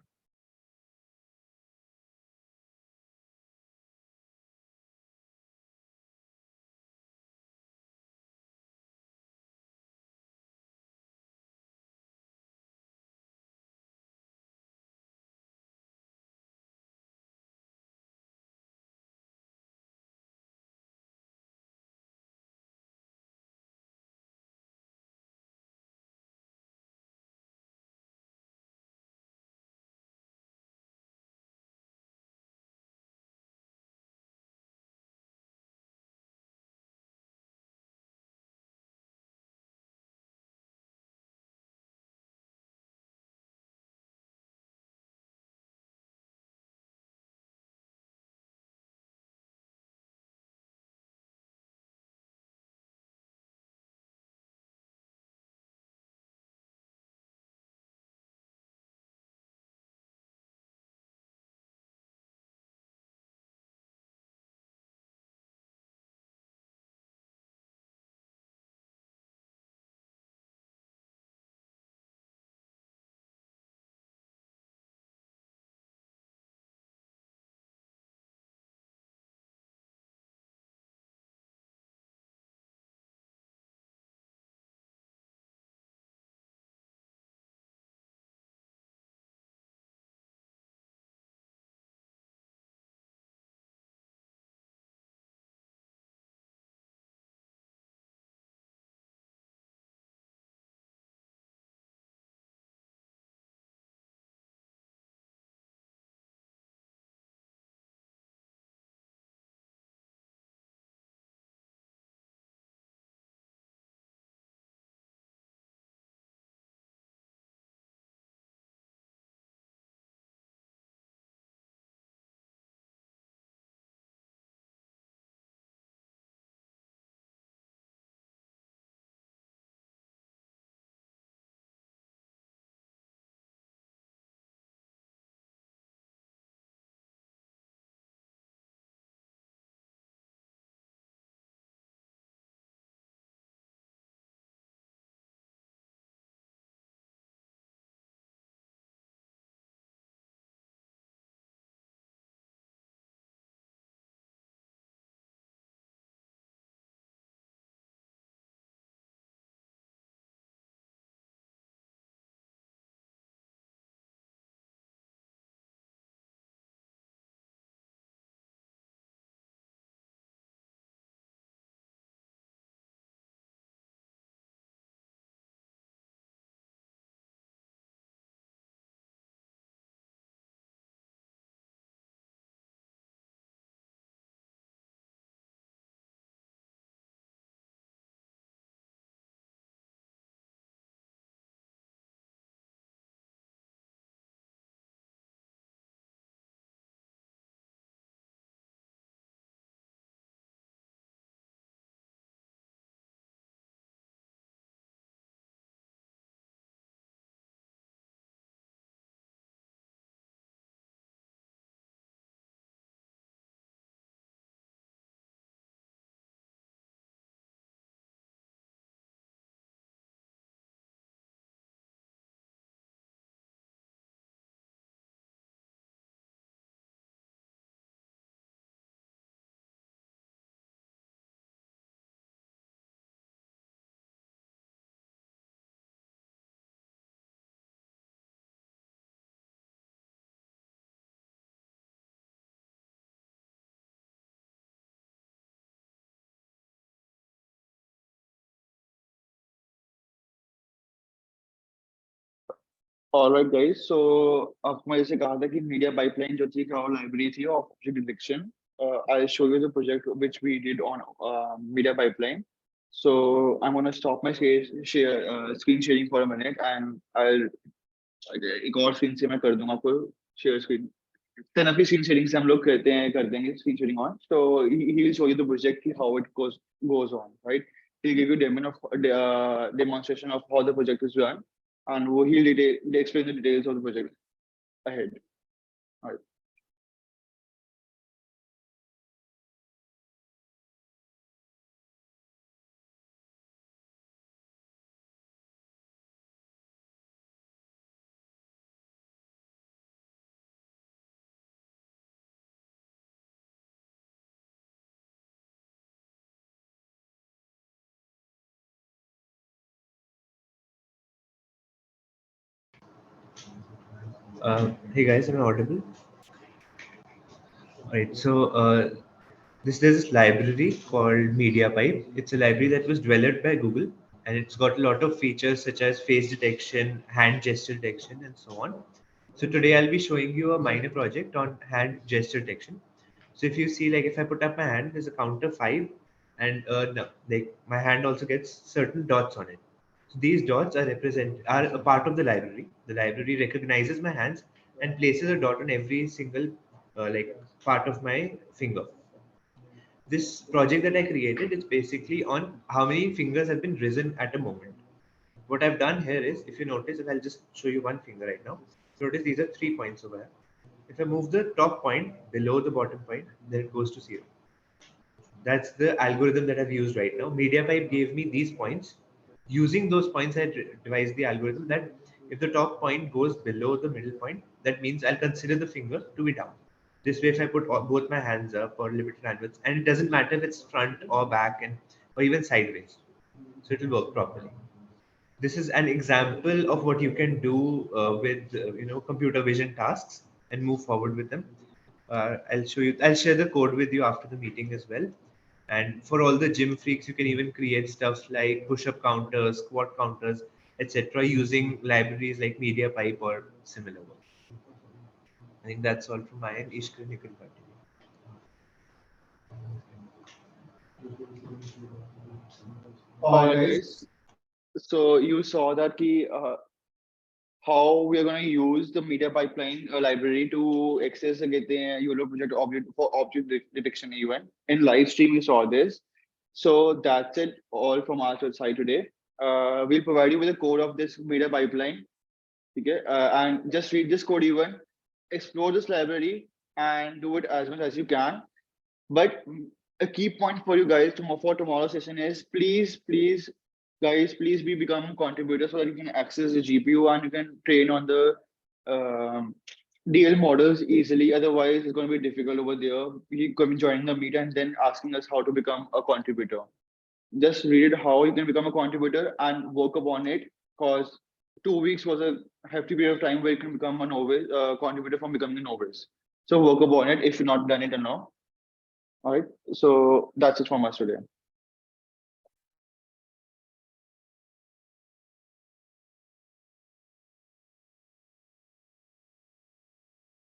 Alright guys, so आपको मैं जैसे कहा था कि मीडिया पाइपलाइन जो थी और लाइब्रेरी थी of object detection. I'll show you the project which we did on media pipeline. So I'm gonna stop my screen sharing for a minute and I'll एक और screen से मैं कर दूंगा आपको share screen. Then अपनी screen sharing से हम लोग कर देंगे screen sharing on. So he will show you the project how it goes on, right? He'll give you demonstration of how the project is run, and he'll explain the details of the project ahead. All right. Hey guys, am I audible? Right. So there's this library called MediaPipe. It's a library that was developed by Google, and it's got a lot of features such as face detection, hand gesture detection, and so on. So today I'll be showing you a minor project on hand gesture detection. So if you see, like if I put up my hand, there's a counter 5, and no, like my hand also gets certain dots on it. So these dots are a part of the library. The library recognizes my hands and places a dot on every single like part of my finger. This project that I created is basically on how many fingers have been risen at a moment. What I've done here is, if you notice, if I'll just show you one finger right now, notice these are 3 points over here. If I move the top point below the bottom point, then it goes to 0. That's the algorithm that I've used right now. MediaPipe gave me these points. Using those points, I devised the algorithm that if the top point goes below the middle point, that means I'll consider the finger to be down. This way, if I put both my hands up or limited handwidth, and it doesn't matter if it's front or back and or even sideways, so it will work properly. This is an example of what you can do with computer vision tasks and move forward with them. I'll show you. I'll share the code with you after the meeting as well. And for all the gym freaks, you can even create stuff like push-up counters, squat counters, etc. using libraries like MediaPipe or similar ones. I think that's all from my end. Ishkan, you can continue. All right, guys. So you saw that how we are going to use the media pipeline library to access the YOLO project object for detection event. In live stream, we saw this. So that's it all from our side today. We'll provide you with a code of this media pipeline. Okay, and just read this code even, explore this library and do it as much as you can. But a key point for you guys for tomorrow's session is please guys, please become contributors so that you can access the GPU and you can train on the DL models easily. Otherwise, it's going to be difficult over there. You can be joining the meet and then asking us how to become a contributor. Just read how you can become a contributor and work upon it, because 2 weeks was a hefty period of time where you can become a novice contributor from becoming a novice. So work upon it if you've not done it or not. All right. So that's it from us today.